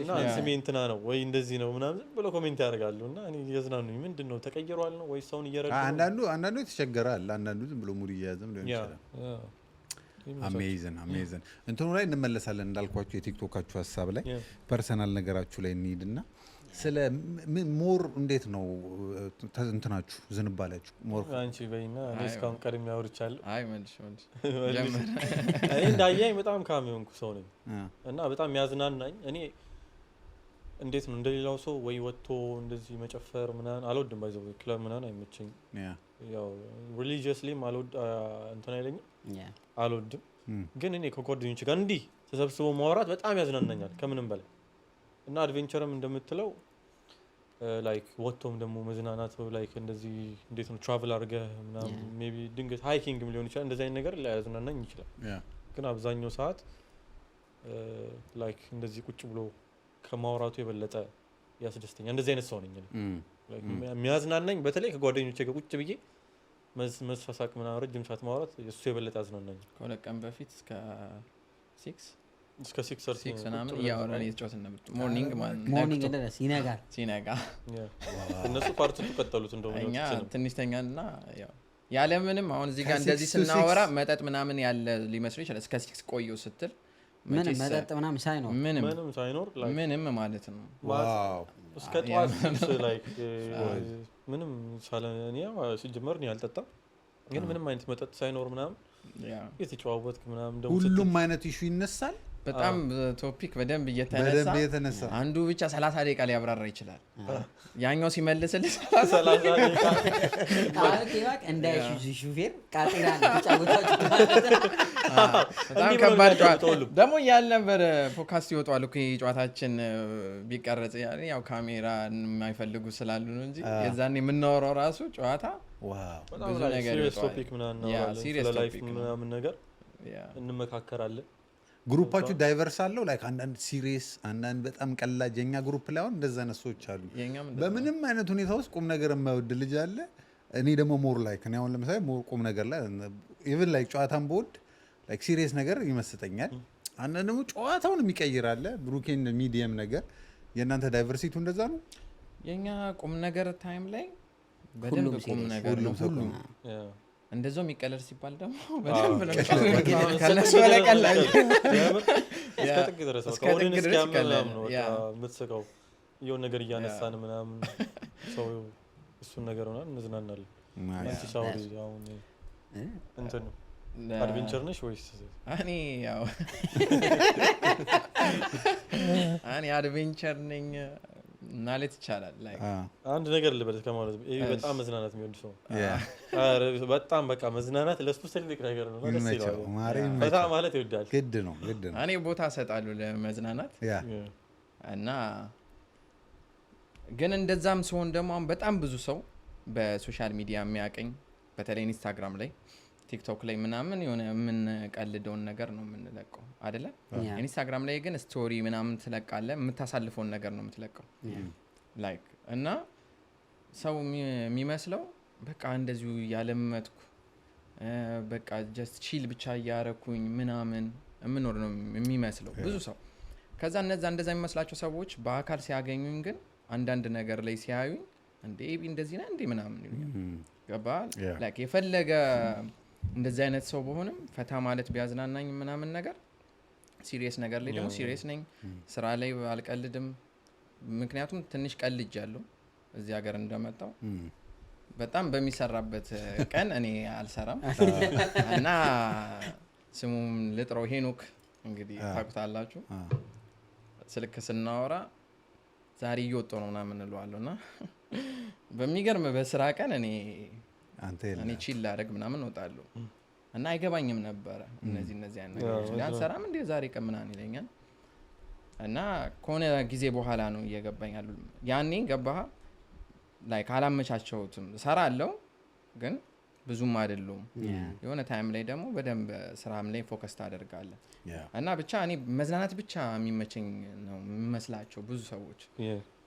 እና ስሜ እንትና ነው ወይ እንደዚህ ነው ምናምን ብሎ ኮሜንት ያደርጋሉ። እና እኔ እያዝናኑኝ ምንድን ነው ተቀይሯል ነው ወይ ሰውን እየረዱ ነው? አንዳንዱ የተቸገራል፣ አንዳንዱ ዝም ብሎ ሙድ እየያዘም ሊሆን ይችላል። አሜዚንግ እንትኑ ላይ እንመለሳለን። እንዳልኳችሁ የቲክቶካችሁ ሀሳብ ላይ ፐርሰናል ነገራችሁ ላይ እንሂድና ስለ ሞር እንዴት ነው እንትናችሁ ዝንባላችሁ ሞር አንቺ በይና እኔ እስካሁን ቀድሜ አውርቻለሁ። አይ መልሽ እኔ እንዳያኝ በጣም ካም የሆንኩ ሰው ነኝ እና በጣም ያዝናናኝ እኔ እንዴት ነው እንደሌላው ሰው ወይ ወጥቶ እንደዚህ መጨፈር ምናምን አልወድም ባይዘው ክለብ ምናምን አይመቸኝም ያው ሪሊጂየስሊም እንትን አይለኝም አልወድም ግን እኔ ከጓደኞቼ ጋር እንዲህ ተሰብስበው ማውራት በጣም ያዝናናኛል ከምንም በላይ እና አድቬንቸርም እንደምትለው ላይክ ወጥቶም ደግሞ መዝናናት ላይክ እንደዚህ እንዴት ነው ትራቨል አድርገህ ምናምን ሜቢ ድንገት ሃይኪንግም ሊሆን ይችላል እንደዚህ አይነት ነገር ሊያዝናናኝ ይችላል ግን አብዛኛው ሰዓት ላይክ እንደዚህ ቁጭ ብሎ ከማውራቱ የበለጠ ያስደስተኛል እንደዚህ አይነት ሰው ነኝ ላይክ የሚያዝናናኝ በተለይ ከጓደኞቼ ጋር ቁጭ ብዬ መስፋሳቅ ምናምን ረጅም ሰዓት ማውራት እሱ የበለጠ ያዝናናኝ ከሁለት ቀን በፊት እስከ 6 ምናምን እያወራን እየተጫወትን ነበር ሞርኒንግ ድረስ ሲነጋ እነሱ ፓርቲቱ ቀጠሉት እንደውም እኛ ትንሽ ተኛና ያው ያለምንም አሁን እዚህ ጋር እንደዚህ ስናወራ መጠጥ ምናምን ያለ ሊመስል ይችላል እስከ 6 ቆየው ስትል ምንም መጠጥ ምናምን ሳይኖር ምንም ማለት ነው ዋው እስከ ጠዋት ላይክ ምንም ሳለኒያ ሲጀመር ነው ያልጠጣም ግን ምንም አይነት መጠጥ ሳይኖር ምናምን የተጫዋወትክ ምናምን ደግሞ ሁሉም አይነት ኢሹ ይነሳል በጣም ቶፒክ በደንብ እየተነሳ አንዱ ብቻ 30 ደቂቃ ሊያብራራ ይችላል ያኛው ሲመልስልህ 30 ደቂቃ ማለት ይባክ እንደ ሹፌር ቃጤራን ተጫወታችሁ በጣም ከባድ ጨዋታ ደግሞ ያልነበር ፖድካስት ይወጣል እኮ ጨዋታችን ቢቀረጽ ያው ካሜራ የማይፈልጉ ስላሉ ነው እንጂ የዛኔ የምናወራው ራሱ ጨዋታ ዋው ብዙ ነገር ቶፒክ ምናምን ላይፍ ምናምን ነገር እንመካከራለን ግሩፓችሁ ዳይቨርስ አለው ላይክ አንዳንድ ሲሪየስ አንዳንድ በጣም ቀላጅ የኛ ግሩፕ ላይ አሁን እንደዛ ነሶች አሉ በምንም አይነት ሁኔታ ውስጥ ቁም ነገር የማይወድ ልጅ አለ እኔ ደግሞ ሞር ላይክ እኔ አሁን ለምሳሌ ሞር ቁም ነገር ላይ ኢቭን ላይክ ጨዋታን በወድ ላይክ ሲሪየስ ነገር ይመስጠኛል አንዳንድ ደግሞ ጨዋታውን የሚቀይር አለ ብሩኬን ሚዲየም ነገር የእናንተ ዳይቨርሲቲ እንደዛ ነው የኛ ቁም ነገር ታይም ላይ በደንብ ቁም ነገር ሁሉም እንደዛው የሚቀለር ሲባል ደግሞ በደንብ ነው ከነሱ ላይ ቀላል እስከ ጥግ ድረስ ከሆነን እስኪያመላም ነው የምትስቀው የሆነ ነገር እያነሳን ምናምን ሰው እሱን ነገር ሆነ እንዝናናለን አንቺ ሳውሪ አሁን እንትን አድቬንቸር ነሽ ወይስ እኔ ያው እኔ አድቬንቸር ነኝ ማለት ይቻላል ላይክ አንድ ነገር ልበልሽ ከማለት ይሄ በጣም መዝናናት የሚወድ ሰው በጣም በቃ መዝናናት ለሱ ትልቅ ነገር ነው ደስ ይላል በጣም ማለት ይወዳል ግድ ነው እኔ ቦታ እሰጣለሁ ለመዝናናት እና ግን እንደዛም ሲሆን ደግሞ አሁን በጣም ብዙ ሰው በሶሻል ሚዲያ የሚያቀኝ በተለይ ኢንስታግራም ላይ ቲክቶክ ላይ ምናምን የሆነ ምን ቀልደውን ነገር ነው የምንለቀው አይደለ ኢንስታግራም ላይ ግን ስቶሪ ምናምን ትለቃለህ የምታሳልፈውን ነገር ነው የምትለቀው ላይክ እና ሰው የሚመስለው በቃ እንደዚሁ ያለመጥኩ በቃ ጀስት ቺል ብቻ ያረኩኝ ምናምን የምኖር ነው የሚመስለው ብዙ ሰው ከዛ እንደዛ የሚመስላቸው ሰዎች በአካል ሲያገኙኝ ግን አንዳንድ ነገር ላይ ሲያዩኝ እንዴ እንደዚህ ነው እንዴ ምናምን ይሉኛል ገባ ላይክ የፈለገ እንደዚህ አይነት ሰው በሆነም ፈታ ማለት ቢያዝናናኝ ምናምን ነገር ሲሪየስ ነገር ላይ ደግሞ ሲሪየስ ነኝ ስራ ላይ አልቀልድም ምክንያቱም ትንሽ ቀልጃለሁ እዚህ ሀገር እንደመጣው በጣም በሚሰራበት ቀን እኔ አልሰራም እና ስሙም ልጥረው ሄኖክ እንግዲህ ታውቁታላችሁ ስልክ ስናወራ ዛሬ እየወጣ ነው ምናምን እንለዋለሁና በሚገርም በስራ ቀን እኔ ቺል ላደርግ ምናምን እወጣለሁ እና አይገባኝም ነበረ እነዚህ አይነት ነገሮች አንሰራም እንዴ ዛሬ ቀን ምናምን ይለኛል እና ከሆነ ጊዜ በኋላ ነው እየገባኝ ያሉ ያኔ ገባህ ላይክ አላመቻቸውትም እሰራለሁ ግን ብዙም አይደለም የሆነ ታይም ላይ ደግሞ በደንብ ስራም ላይ ፎከስ ታደርጋለህ እና ብቻ እኔ መዝናናት ብቻ የሚመቸኝ ነው የሚመስላቸው ብዙ ሰዎች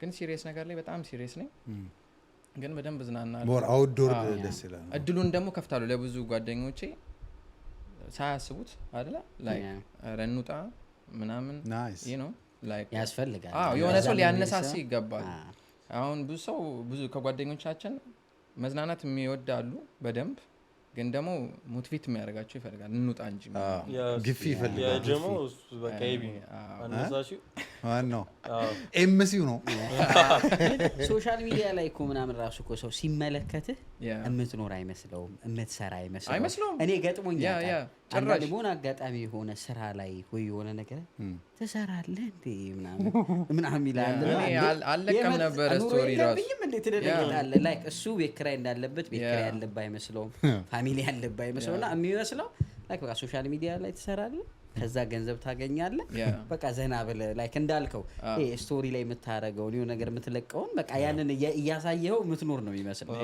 ግን ሲሪየስ ነገር ላይ በጣም ሲሪየስ ነኝ ግን በደንብ ዝናናለሁ ሞር አውትዶር ደስ ይላል እድሉን ደግሞ ከፍታለሁ ለብዙ ጓደኞቼ ሳያስቡት አይደለ ላይክ ረኑጣ ምናምን you know ላይክ ያስፈልጋል የሆነ ሰው ሊያነሳስ ይገባል አሁን ብዙ ከጓደኞቻችን መዝናናት የሚወዳሉ በደንብ ግን ደግሞ ሞቲቬት የሚያደርጋቸው ይፈልጋል እንውጣ እንጂ ግፊ ይፈልጋል የጀሞ በቃ ይቢ አነሳሽ ዋናው ኤምሲው ነው። ሶሻል ሚዲያ ላይ እኮ ምናምን ራሱ እኮ ሰው ሲመለከትህ የምትኖር አይመስለውም፣ የምትሰራ አይመስለውም። እኔ ገጥሞኛል። አንዳንድ በሆነ አጋጣሚ የሆነ ስራ ላይ ወይ የሆነ ነገር ትሰራለህ እንዴ ምናምን ይላል። አለቀም ነበር ስቶሪ ራሱ እንዴ ትደነግጣለህ። ላይክ እሱ ቤት ኪራይ እንዳለበት ቤት ኪራይ ያለበት አይመስለውም፣ ፋሚሊ ያለበት አይመስለውና የሚመስለው ላይክ በቃ ሶሻል ሚዲያ ላይ ትሰራለህ፣ ከዛ ገንዘብ ታገኛለህ፣ በቃ ዘና ብለህ ላይክ እንዳልከው ስቶሪ ላይ የምታረገውን የሆነ ነገር የምትለቀውን በቃ ያንን እያሳየኸው የምትኖር ነው የሚመስለው።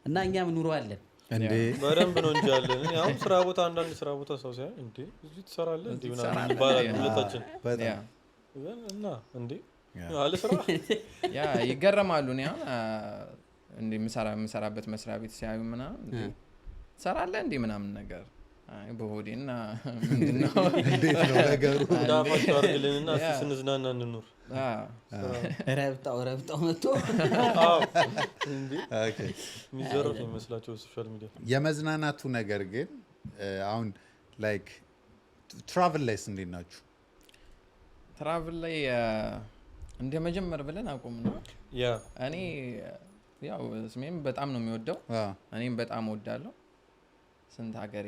እና እኛም ኑሮ አለን እንዴ በደንብ ነው እንጂ አለን። አሁን ስራ ቦታ አንዳንድ ስራ ቦታ ሰው ሲያይ እንዴ እዚህ ትሰራለህ እንዴ ምናምን ይባላል ሁለታችን እና እንዴ አለ ስራ ይገረማሉ። እኔ አሁን እንዴ የምሰራበት መስሪያ ቤት ሲያዩ ምናምን እንዴ ትሰራለህ እንዴ ምናምን ነገር በሆዴና ምንድነው እንዴት ነው ነገሩ ዳፋቸው አርግልንና እስቲ ስንዝናና እንኑር። ረብጣው መጥቶ እንዴ የሚዘረፍ ይመስላቸው ሶሻል ሚዲያ የመዝናናቱ ነገር ግን አሁን ላይክ ትራቭል ላይስ እንዴት ናችሁ? ትራቭል ላይ እንደ መጀመር ብለን አቆምና እኔ ያው ስሜም በጣም ነው የሚወደው፣ እኔም በጣም እወዳለሁ። ስንት ሀገር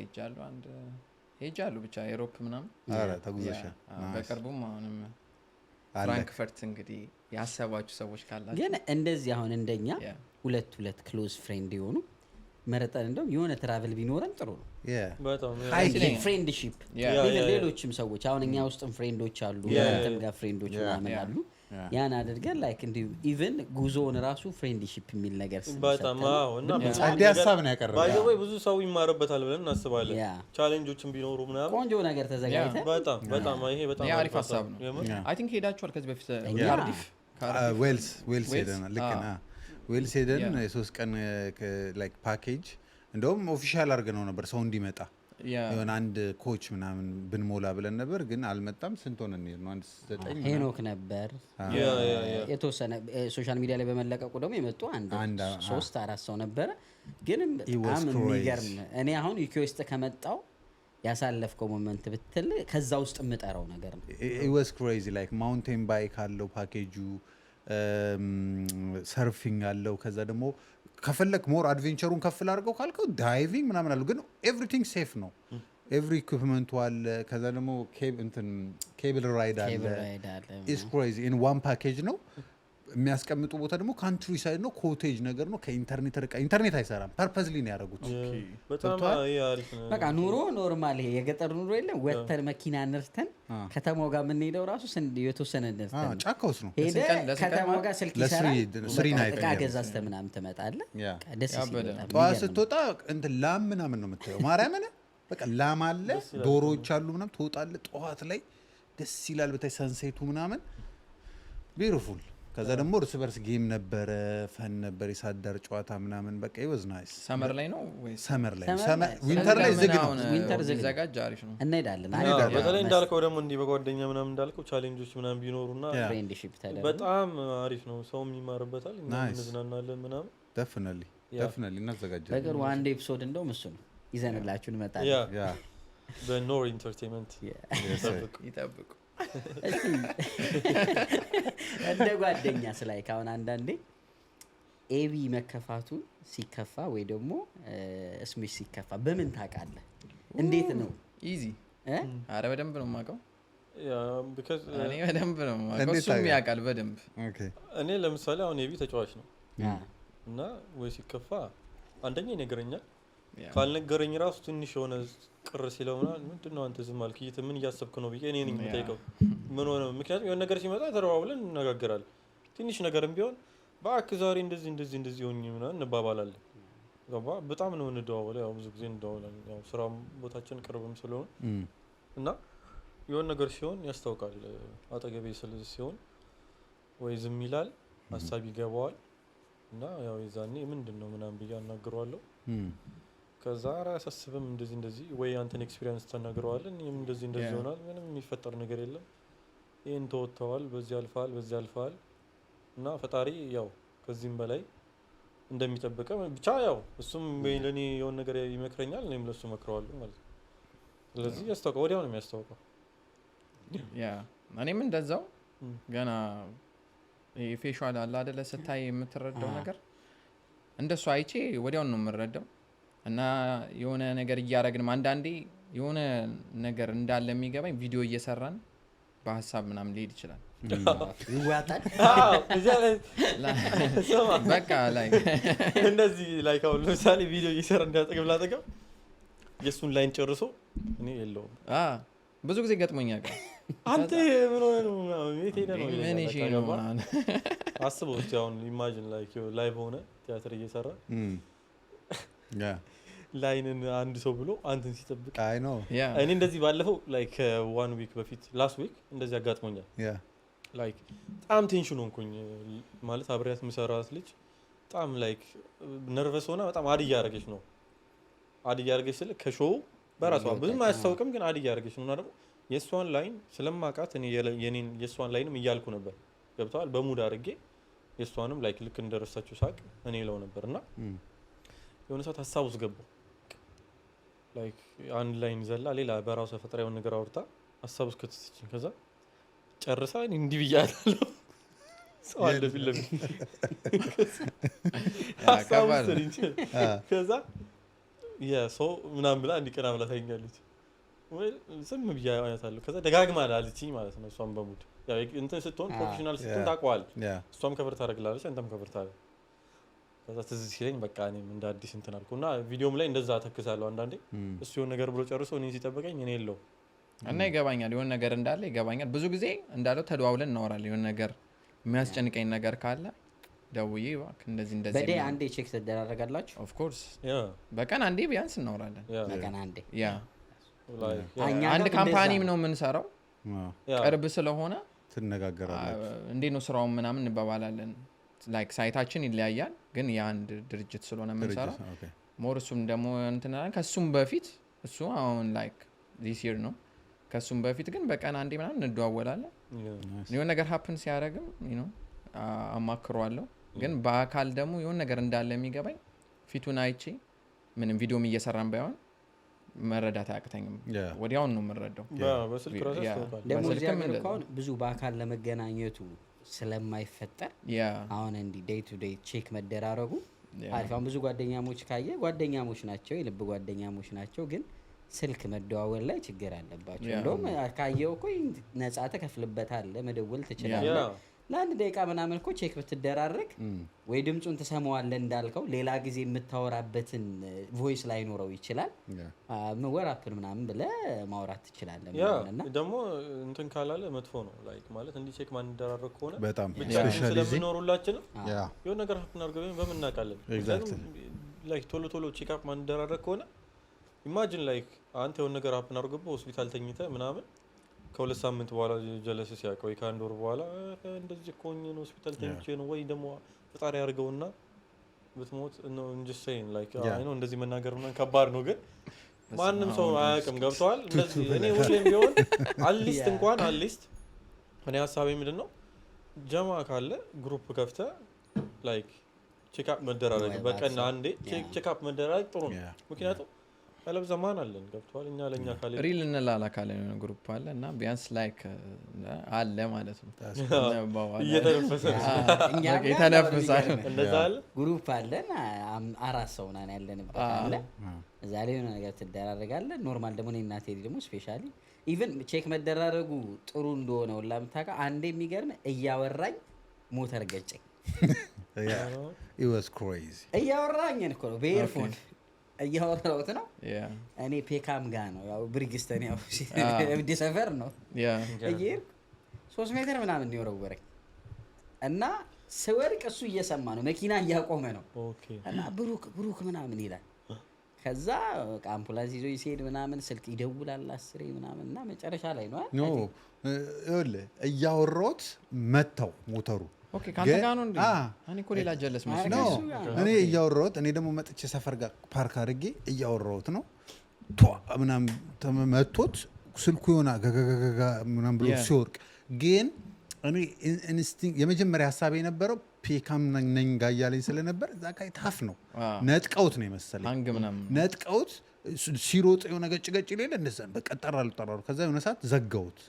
ሄጃለሁ ብቻ ኤሮፕ ምናምን። አረ ተጉዘሻል። በቅርቡም አሁንም ፍራንክፈርት እንግዲህ ያሰባችሁ ሰዎች ካላችሁ ግን እንደዚህ አሁን እንደኛ ሁለት ክሎዝ ፍሬንድ የሆኑ መረጠን እንደውም የሆነ ትራቭል ቢኖረን ጥሩ ነው። ፍሬንድሺፕ ሌሎችም ሰዎች አሁን እኛ ውስጥም ፍሬንዶች አሉ፣ አንተም ጋር ፍሬንዶች ምናምን አሉ። ያን አድርገን ላይክ እንዲሁ ኢቭን ጉዞውን ራሱ ፍሬንድሺፕ የሚል ነገር በጣም እና ጸዴ ሀሳብ ነው ያቀረበው። ባይዘው ብዙ ሰው ይማርበታል ብለን እናስባለን። ቻሌንጆችን ቢኖሩ ምናምን ቆንጆ ነገር ተዘጋጅተን በጣም ይሄ በጣም አሪፍ ሀሳብ ነው። አይ ቲንክ ሄዳችኋል ከዚህ በፊት ዌልስ ሄደናል። ልክ ነህ። ዌልስ ሄደን የ3 ቀን ላይክ ፓኬጅ እንደውም ኦፊሻል አድርገነው ነበር ሰው እንዲመጣ የሆነ አንድ ኮች ምናምን ብንሞላ ብለን ነበር፣ ግን አልመጣም። ስንት ሆነ ነው? አንድ 9 ሄኖክ ነበር የተወሰነ ሶሻል ሚዲያ ላይ በመለቀቁ ደግሞ የመጡ አንድ 3-4 ሰው ነበረ። ግን በጣም የሚገርም እኔ አሁን ዩኬ ውስጥ ከመጣው ያሳለፍከው ሞመንት ብትል ከዛ ውስጥ የምጠራው ነገር ነው። it was crazy like mountain bike አለው ፓኬጁ፣ ሰርፊንግ አለው። ከዛ ደግሞ ከፈለክ ሞር አድቬንቸሩን ከፍል አድርገው ካልከው ዳይቪንግ ምናምን አለው። ግን ኤቭሪቲንግ ሴፍ ነው። ኤቭሪ ኢኩፕመንቱ አለ። ከዛ ደግሞ ኬብል ራይድ አለ። ኢትስ ክሬዚ ኢን ዋን ፓኬጅ ነው። የሚያስቀምጡ ቦታ ደግሞ ካንትሪ ሳይድ ነው፣ ኮቴጅ ነገር ነው። ከኢንተርኔት ርቃ ኢንተርኔት አይሰራም። ፐርፐዝሊ ነው ያደረጉት። በጣም አሪፍ ነው። በቃ ኑሮ ኖርማል ይሄ የገጠር ኑሮ የለም። ወተን መኪና ነርተን ከተማው ጋር የምንሄደው ራሱ የተወሰነ ነርተን ጫካ ውስጥ ነው። ከተማው ጋር ስልክ ይሰራል። እቃ ገዛዝተህ ምናምን ትመጣለህ። ደስ ይላል። ጠዋት ስትወጣ እንትን ላም ምናምን ነው የምታየው። ማርያምን በቃ ላም አለ፣ ዶሮዎች አሉ ምናምን። ትወጣለህ ጠዋት ላይ ደስ ይላል። በታይ ሰንሴቱ ምናምን ቢዩቲፉል። ከዛ ደግሞ እርስ በርስ ጌም ነበረ፣ ፈን ነበር፣ የሳዳር ጨዋታ ምናምን። በቃ ይወዝ ናይስ። ሰመር ላይ ነው ወይስ ሰመር ላይ? ዊንተር ላይ ዝግ ነው። ዊንተር ዝግ ዘጋጅ አሪፍ ነው። እንሄዳለን። በተለይ እንዳልከው ደግሞ እንዲህ በጓደኛ ምናምን እንዳልከው ቻሌንጆች ምናምን ቢኖሩና ፍሬንድሺፕ ተደረገ በጣም አሪፍ ነው። ሰውም ይማርበታል፣ እኛ እንዝናናለን ምናምን። ዴፊኒትሊ እናዘጋጃለን። በቅርቡ አንድ ኤፒሶድ እንደውም እሱ ነው ይዘንላችሁ እንመጣለን። በኖር ኢንተርቴይንመንት ይጠብቁ። እንደ ጓደኛ ስላይ ካሁን አንዳንዴ ኤቢ መከፋቱን ሲከፋ ወይ ደግሞ ስሚሽ ሲከፋ በምን ታውቃለህ? እንዴት ነው? ኢዚ አረ በደንብ ነው የማውቀው። እኔ በደንብ ነው የማውቀው፣ እሱም ያውቃል በደንብ። እኔ ለምሳሌ አሁን ኤቢ ተጫዋች ነው እና ወይ ሲከፋ አንደኛ ይነግረኛል። ካልነገረኝ ራሱ ትንሽ የሆነ ቅር ሲለው ምንድነው አንተ ዝም አልክ ምን እያሰብክ ነው ብዬ እኔ ነኝ የምጠይቀው። ምን ሆነ? ምክንያቱም የሆነ ነገር ሲመጣ ተደዋውለን እንነጋገራለን። ትንሽ ነገርም ቢሆን እባክህ ዛሬ እንደዚህ ሆኜ ምናምን እንባባላለን። ገባ? በጣም ነው እንደዋወለው። ያው ብዙ ጊዜ እንደዋወላለን። ያው ስራ ቦታችን ቅርብም ስለሆነ እና የሆነ ነገር ሲሆን ያስታውቃል። አጠገቤ ሲሆን ወይ ዝም ይላል፣ ሀሳብ ይገባዋል እና ያው የዛኔ ምንድነው ምናምን ብዬ አናግረዋለሁ። ከዛ አያሳስብም እንደዚህ ወይ አንተን ኤክስፒሪየንስ ተናግረዋለን ይሄም እንደዚህ ይሆናል፣ ምንም የሚፈጠር ነገር የለም፣ ይሄን ተወጥተዋል፣ በዚህ አልፋል እና ፈጣሪ ያው ከዚህም በላይ እንደሚጠብቀ ብቻ ያው እሱም ለኔ የሆነ ነገር ይመክረኛል፣ እኔም ለሱ መክረዋለሁ ማለት ነው። ስለዚህ ያስታውቀው ወዲያው ነው የሚያስታውቀው። እኔም እንደዛው ገና ፌሻል አለ አይደለ ስታይ የምትረዳው ነገር እንደሱ አይቼ ወዲያው ነው የምረዳው እና የሆነ ነገር እያረግንም አንዳንዴ የሆነ ነገር እንዳለ የሚገባኝ ቪዲዮ እየሰራን በሐሳብ ምናምን ሊሄድ ይችላል ይዋጣል በቃ ላይ እንደዚህ ላይ ካው ለምሳሌ ቪዲዮ እየሰራ እንዳጠገብ ላጠገብ የሱን ላይን ጨርሶ እኔ የለውም ብዙ ጊዜ ገጥሞኛል አንተ ምን ሆነ ነው ምን ሄደ ነው ምን እሺ ነው አስበው እስቲ አሁን ኢማጂን ላይክ ላይቭ ሆነ ቲያትር እየሰራ ላይንን አንድ ሰው ብሎ አንተን ሲጠብቅ አይ ነው እኔ እንደዚህ ባለፈው ላይክ 1 ዊክ በፊት ላስት ዊክ እንደዚህ አጋጥሞኛል ላይክ በጣም ቴንሽን ሆንኩኝ ማለት አብሬያት ምሰራት ልጅ በጣም ላይክ ነርቨስ ሆና በጣም አድ እያደረገች ነው አድ እያደረገች ስለ ከሾው በራሷ ብዙም አያስታውቅም ግን አድ እያደረገች ነውና ደግሞ የሷን ላይን ስለማቃት እኔ የኔን የሷን ላይንም እያልኩ ነበር ገብቷል በሙድ አድርጌ የሷንም ላይክ ልክ እንደረሳችሁ ሳቅ እኔ ለው ነበርና የሆነ ሰዓት ሀሳብ ውስጥ ገባሁ ላይክ አንድ ላይን ዘላ ሌላ በራሷ ፈጠራ የሆነ ነገር አውርታ ሀሳብ ውስጥ ከተተችኝ ከዛ ጨርሳ እንዲህ ብያለሁ ሰው አለ ፊልም ከዛ የሰው ምናምን ብላ እንዲቀና ብላ ታይኛለች ወይ ስም ብያያታለሁ ከዛ ደጋግማ አለችኝ ማለት ነው እሷም በሙድ ያው እንትን ስትሆን ፕሮፌሽናል ስትሆን ታውቀዋል እሷም ከቨር ታደርግላለች አንተም ከቨር ታደርግ ከዛ ትዝ ሲለኝ በቃ እኔም እንደ አዲስ እንትን አልኩና ቪዲዮም ላይ እንደዛ ተክሳለሁ አንዳንዴ እሱ የሆነ ነገር ብሎ ጨርሶ እኔን ሲጠበቀኝ እኔ የለው እና ይገባኛል የሆነ ነገር እንዳለ ይገባኛል ብዙ ጊዜ እንዳለው ተደዋውለን እናወራለን የሆነ ነገር የሚያስጨንቀኝ ነገር ካለ ደውዬ እባክህ እንደዚህ በዴ አንዴ ቼክ ትደራረጋላችሁ ኦፍ ኮርስ በቀን አንዴ ቢያንስ እናወራለን በቀን አንዴ አንድ ካምፓኒም ነው የምንሰራው ቅርብ ስለሆነ ትነጋገራላችሁ እንዴት ነው ስራውን ምናምን እንባባላለን ላይክ ሳይታችን ይለያያል ግን የአንድ ድርጅት ስለሆነ የምንሰራው ሞር እሱም ደግሞ እንትናለን ከሱም በፊት እሱ አሁን ላይክ ዲስ ይር ነው ከሱም በፊት ግን በቀን አንዴ ምናምን እንደዋወላለን የሆነ ነገር ሀፕን ሲያደርግም አማክረዋለሁ ግን በአካል ደግሞ የሆነ ነገር እንዳለ የሚገባኝ ፊቱን አይቼ ምንም ቪዲዮም እየሰራን ባይሆን መረዳት አያቅተኝም ወዲያውን ነው የምንረዳው በስልክ ራስህ ደግሞ እዚያ መልካውን ብዙ በአካል ለመገናኘቱ ስለማይፈጠር አሁን እንዲ ዴይ ቱ ዴይ ቼክ መደራረጉ አሪፋን ብዙ ጓደኛሞች ካየ ጓደኛሞች ናቸው የልብ ጓደኛሞች ናቸው ግን ስልክ መደዋወል ላይ ችግር አለባቸው እንደውም ካየው እኮ ነፃ ተከፍልበታለህ መደወል ትችላለህ ለአንድ ደቂቃ ምናምን እኮ ቼክ ብትደራረግ ወይ ድምጹን ትሰማዋለህ እንዳልከው ሌላ ጊዜ የምታወራበትን ቮይስ ላይ ኖረው ይችላል ወራፕን ምናምን ብለህ ማውራት ትችላለህ እና ደግሞ እንትን ካላለ መጥፎ ነው ላይክ ማለት እንዲህ ቼክ ማን እንደራረግ ከሆነ በጣም ስለምኖሩላችን የሆነ ነገር ሀፕን አድርገው በምን እናውቃለን ላይክ ቶሎ ቶሎ ቼክ አፕ ማን እንደራረግ ከሆነ ኢማጂን ላይክ አንተ የሆነ ነገር ሀፕን አድርገው ሆስፒታል ተኝተህ ምናምን ከሁለት ሳምንት በኋላ ጀለስ ሲያቀው ከአንድ ወር በኋላ እንደዚህ ኮኝ ነው ሆስፒታል ተኝቼ ነው ወይ ደግሞ ፈጣሪ ያርገውና ብትሞት ነው እንጂ saying like አይ ነው እንደዚህ መናገር ምናምን ከባድ ነው ግን ማንንም ሰው አያውቅም ገብቷል እንደዚህ እኔ ሁሌም ቢሆን አሊስት እንኳን አሊስት እኔ ሐሳቤ ምንድነው ጀማ ካለ ግሩፕ ከፍተህ ላይክ ቼክ አፕ መደራረግ በቀን አንዴ ቼክ አፕ መደራረግ ጥሩ ነው ምክንያቱም አለም ዘማን አለን ገብቷል እኛ ለኛ ካለ ሪል እንላላ ካለ ነው ግሩፕ አለ እና ቢያንስ ላይክ አለ ማለት ነው እየተነፈሰ እንደዛ አለ ግሩፕ አለን አራት ሰው ነን ያለንበት አለ እዛ ላይ ነው ነገር ትደራረጋለህ ኖርማል ደግሞ እኔና ቴዲ ደግሞ ስፔሻሊ ኢቭን ቼክ መደራረጉ ጥሩ እንደሆነ ወላ ምታካ አንዴ የሚገርም እያወራኝ ሞተር ገጨኝ it was crazy እያወራኝ እኮ ነው በኤርፎን እያወራሁት ነው እኔ ፔካም ጋር ነው ያው ብሪግስተን ያው እብድ ሰፈር ነው እየሄድኩ 3 ሜትር ምናምን ነው የወረወረኝ እና ስወርቅ እሱ እየሰማ ነው መኪና እያቆመ ነው እና ብሩክ ምናምን ይላል ከዛ አምቡላንስ ይዞ ይሄድ ምናምን ስልክ ይደውላል 10 ምናምን እና መጨረሻ ላይ ነው ኖ ይኸውልህ እያወራሁት መታው ሞተሩ ኦኬ ካንተ ጋር ነው እንዴ እኔ እኮ ሌላ ጀለስ መስሎኝ ነው እኔ እያወራሁት እኔ ደግሞ መጥቼ ሰፈር ጋር ፓርክ አድርጌ እያወራሁት ነው ቷ ምናምን ተመቶት ስልኩ የሆነ ገገገገ ምናምን ብሎ ሲወርቅ ግን እኔ ኢንስቲንክት የመጀመሪያ ሐሳቤ የነበረው ፔካም ነኝ ጋር ያለኝ ስለነበር እዛ ጋር ታፍ ነው ነጥቀውት ነው መሰለኝ አንግ ምናምን ነጥቀውት ሲሮጥ የሆነ ገጭ ሌለ እንደዛ በቃ ጠራሉ ከዛ የሆነ ሰዓት ዘጋውት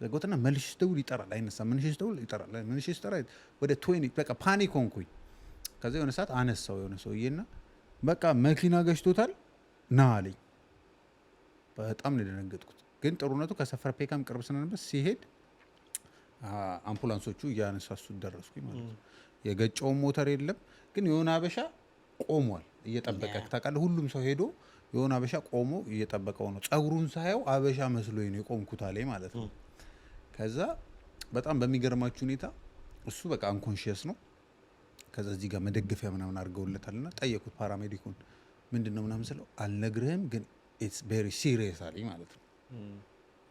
ዘጋሁትና መልሼ ስደውል ይጠራል አይነሳም መልሼ ስደውል ይጠራል መልሼ ስጠራ ወደ 20 በቃ ፓኒክ ሆንኩኝ ከዛ የሆነ ሰዓት አነሳው የሆነ ሰውዬና በቃ መኪና ገጭቶታል ና አለኝ በጣም ነው የደነገጥኩት ግን ጥሩነቱ ከሰፈር ፔካም ቅርብ ስለነበር ሲሄድ አምቡላንሶቹ እያነሳሱ ደረስኩኝ ማለት ነው የገጨው ሞተር የለም ግን የሆነ አበሻ ቆሟል እየጠበቀ ታውቃለህ ሁሉም ሰው ሄዶ የሆነ አበሻ ቆሞ እየጠበቀው ነው ጸጉሩን ሳየው አበሻ መስሎኝ ነው የቆምኩት አለኝ ማለት ነው ከዛ በጣም በሚገርማችሁ ሁኔታ እሱ በቃ አንኮንሺየስ ነው ከዛ እዚህ ጋር መደገፊያ ምናምን አድርገውለታልና ጠየቁት ፓራሜዲኩን ምንድነው ምናምን ስለው አልነግርህም ግን ኢትስ ቬሪ ሲሪየስ አለኝ ማለት ነው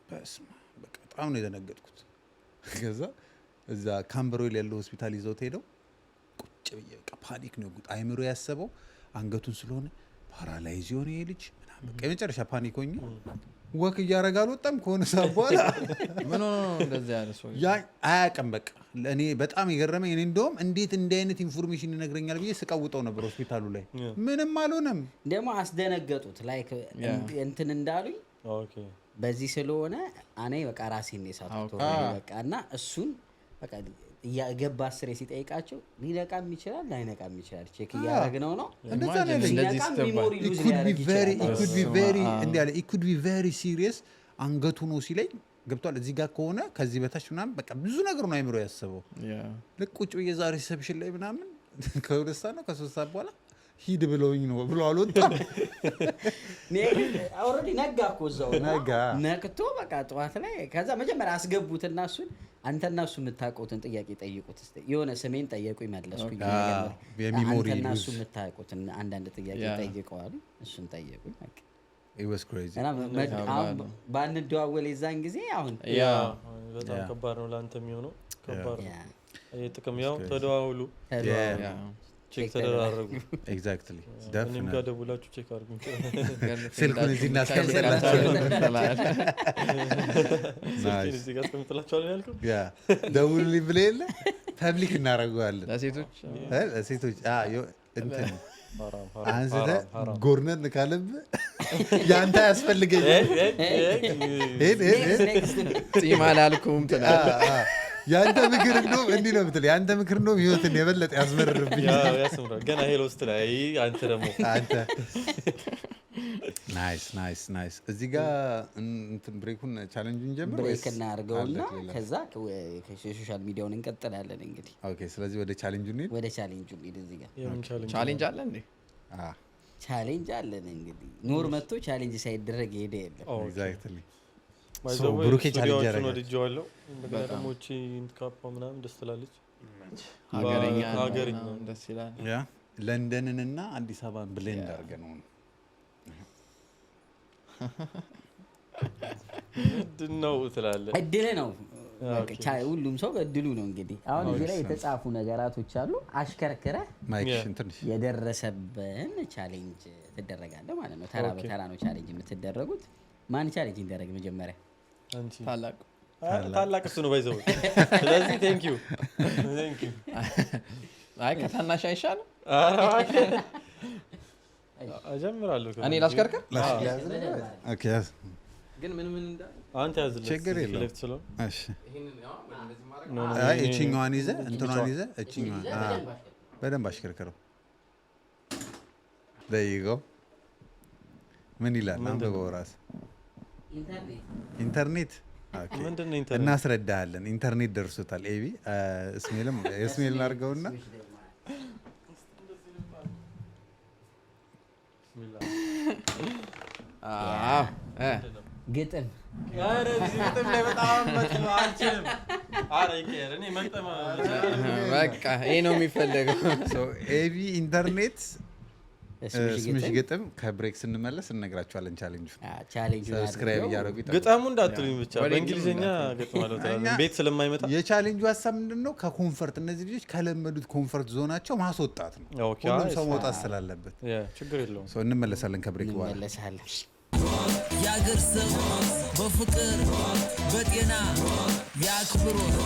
በስመ በቃ በጣም ነው የደነገጥኩት ከዛ እዛ ካምበሮይል ያለው ሆስፒታል ይዘው ሄደው ቁጭ ብዬ በቃ ፓኒክ ነው ጉድ አይምሮ ያሰበው አንገቱን ስለሆነ ፓራላይዝ የሆነ ልጅ ምናምን በቃ የመጨረሻ ፓኒክ ሆኜ ወክ እያደረገ አልወጣም ከሆነ ሰዓት በኋላ ምን ሆኖ ነው እንደዚህ ያለ ሰው ያ አያውቅም በቃ እኔ በጣም የገረመኝ እኔ እንደውም እንዴት እንዲህ አይነት ኢንፎርሜሽን ይነግረኛል ብዬ ስቀውጠው ነበር ሆስፒታሉ ላይ ምንም አልሆነም ደግሞ አስደነገጡት ላይክ እንትን እንዳሉኝ ኦኬ በዚህ ስለሆነ እኔ በቃ ራሴን የሳትኩት በቃ እና እሱን በቃ ያገባ አስሬ ሲጠይቃቸው ሊነቃም ይችላል ላይነቃም ይችላል ቼክ እያደረግነው ነው እንደዛ ነው ሚሞሪ ሉዝ ሊያደርግ ይችላል it could be very serious አንገቱ ነው ሲለኝ ገብቷል እዚህ ጋር ከሆነ ከዚህ በታች ምናምን በቃ ብዙ ነገር ነው አይምሮ ያሰበው ልክ ቁጭ ብዬ ዛሬ ሪሰፕሽን ላይ ምናምን ከሁለት ሰዓት ነው ከሶስት ሰዓት በኋላ ሂድ ብለውኝ ነው ብሎ አልወጣም ኦልሬዲ ነጋ እኮ እዛው ነቅቶ በቃ ጠዋት ላይ ከዛ መጀመሪያ አስገቡትና እሱን አንተና እሱ የምታውቁትን ጥያቄ ጠይቁት እስቲ የሆነ ስሜን ጠየቁ ይመለስኩኝ የሚሞሪ አንተና እሱ የምታውቁትን አንዳንድ ጥያቄ ጠይቀዋል እሱን ጠየቁኝ በቃ it was crazy ባንደዋወል የዛን ጊዜ አሁን በጣም ከባድ ነው ለአንተ የሚሆነው ከባድ ነው ጥቅም ያው ተደዋውሉ ቼክ ተደራረጉ ኤግዛክትሊ እኔም ጋር ደውላችሁ ቼክ አድርጉ ስልኩን እዚህ እናስቀምጥላችኋለን ስልኩን እዚህ ጋር አስቀምጥላችኋለን ያልኩት ያ ደውሉልኝ ብለህ የለ ፐብሊክ እናደርገዋለን ለሴቶች እንትን አንስተህ ጎርነን ካለብህ ያንተ ያስፈልገኝ ጺም አላልኩም ትላለህ ያንተ ምክር እንደውም እንዲህ ነው የምትለው ያንተ ምክር እንደውም ህይወትን የበለጠ ያስመርርብኝ ያስመራል ገና ሄሎ ስትል አንተ ደግሞ አንተ ናይስ እዚህ ጋር እንትን ብሬኩን ቻሌንጁን ጀምር ብሬክ እናድርገውና ከዛ ከሶሻል ሚዲያውን እንቀጥላለን እንግዲህ ኦኬ ስለዚህ ወደ ቻሌንጁ እንሂድ እዚህ ጋር ቻሌንጅ አለ እንዴ ቻሌንጅ አለን እንግዲህ ኖር መጥቶ ቻሌንጅ ሳይደረግ ሄደ የለም ኤግዛክትሊ ብሩኬ ቻሌንጅ ያደረገ ወድጄዋለሁ በጣም ወጪ ካፓ ምናምን ደስ ትላለች ሀገርኛ ደስ ይላል ያ ለንደንንና አዲስ አበባን ብሌንድ አድርገን ነው ምንድን ነው ትላለህ እድል ነው ሁሉም ሰው በእድሉ ነው እንግዲህ አሁን እዚህ ላይ የተጻፉ ነገራቶች አሉ አሽከርክረህ ማይክሽን ትንሽ የደረሰብን ቻሌንጅ ትደረጋለህ ማለት ነው ተራ በተራ ነው ቻሌንጅ የምትደረጉት ማን ቻሌንጅ ይደረግ መጀመሪያ አንቺ ታላቅ እሱ ነው ባይዘው ስለዚህ ቴንክ ዩ አይ ከታናሽ አይሻልም አጀምራለሁ እኔ ላሽከርከር ኦኬ ግን ምን እንዳለ አንተ ያዝልኝ ችግር የለም ሴሌክት ስለው እሺ እቺኛዋን ይዘህ እንትኗን ይዘህ እቺኛዋን በደንብ አሽከርከረው there you go ምን ይላል አንብበው ራስህ ኢንተርኔት ኦኬ ምንድነው ኢንተርኔት እናስረዳሃለን ኢንተርኔት ደርሶታል ኤቢ እስሜልን አድርገውና ግጥም ግጥም ላይ በጣም አልችልም እኔ መግጠም በቃ ይሄ ነው የሚፈለገው ኤቢ ኢንተርኔት ስምሽ ግጥም ከብሬክ ስንመለስ እንነግራችኋለን ቻሌንጁ ሰብስክራይብ እያደረጉ ግጥሙ እንዳትሉኝ ብቻ በእንግሊዝኛ ገጥማለሁ ቤት ስለማይመጣ የቻሌንጁ ሀሳብ ምንድነው ከኮንፈርት እነዚህ ልጆች ከለመዱት ኮንፈርት ዞናቸው ማስወጣት ነው ሁሉም ሰው መውጣት ስላለበት ችግር የለውም እንመለሳለን ከብሬክ በኋላ እንመለሳለን የአገር ሰው በፍቅር በጤና ያክብሮት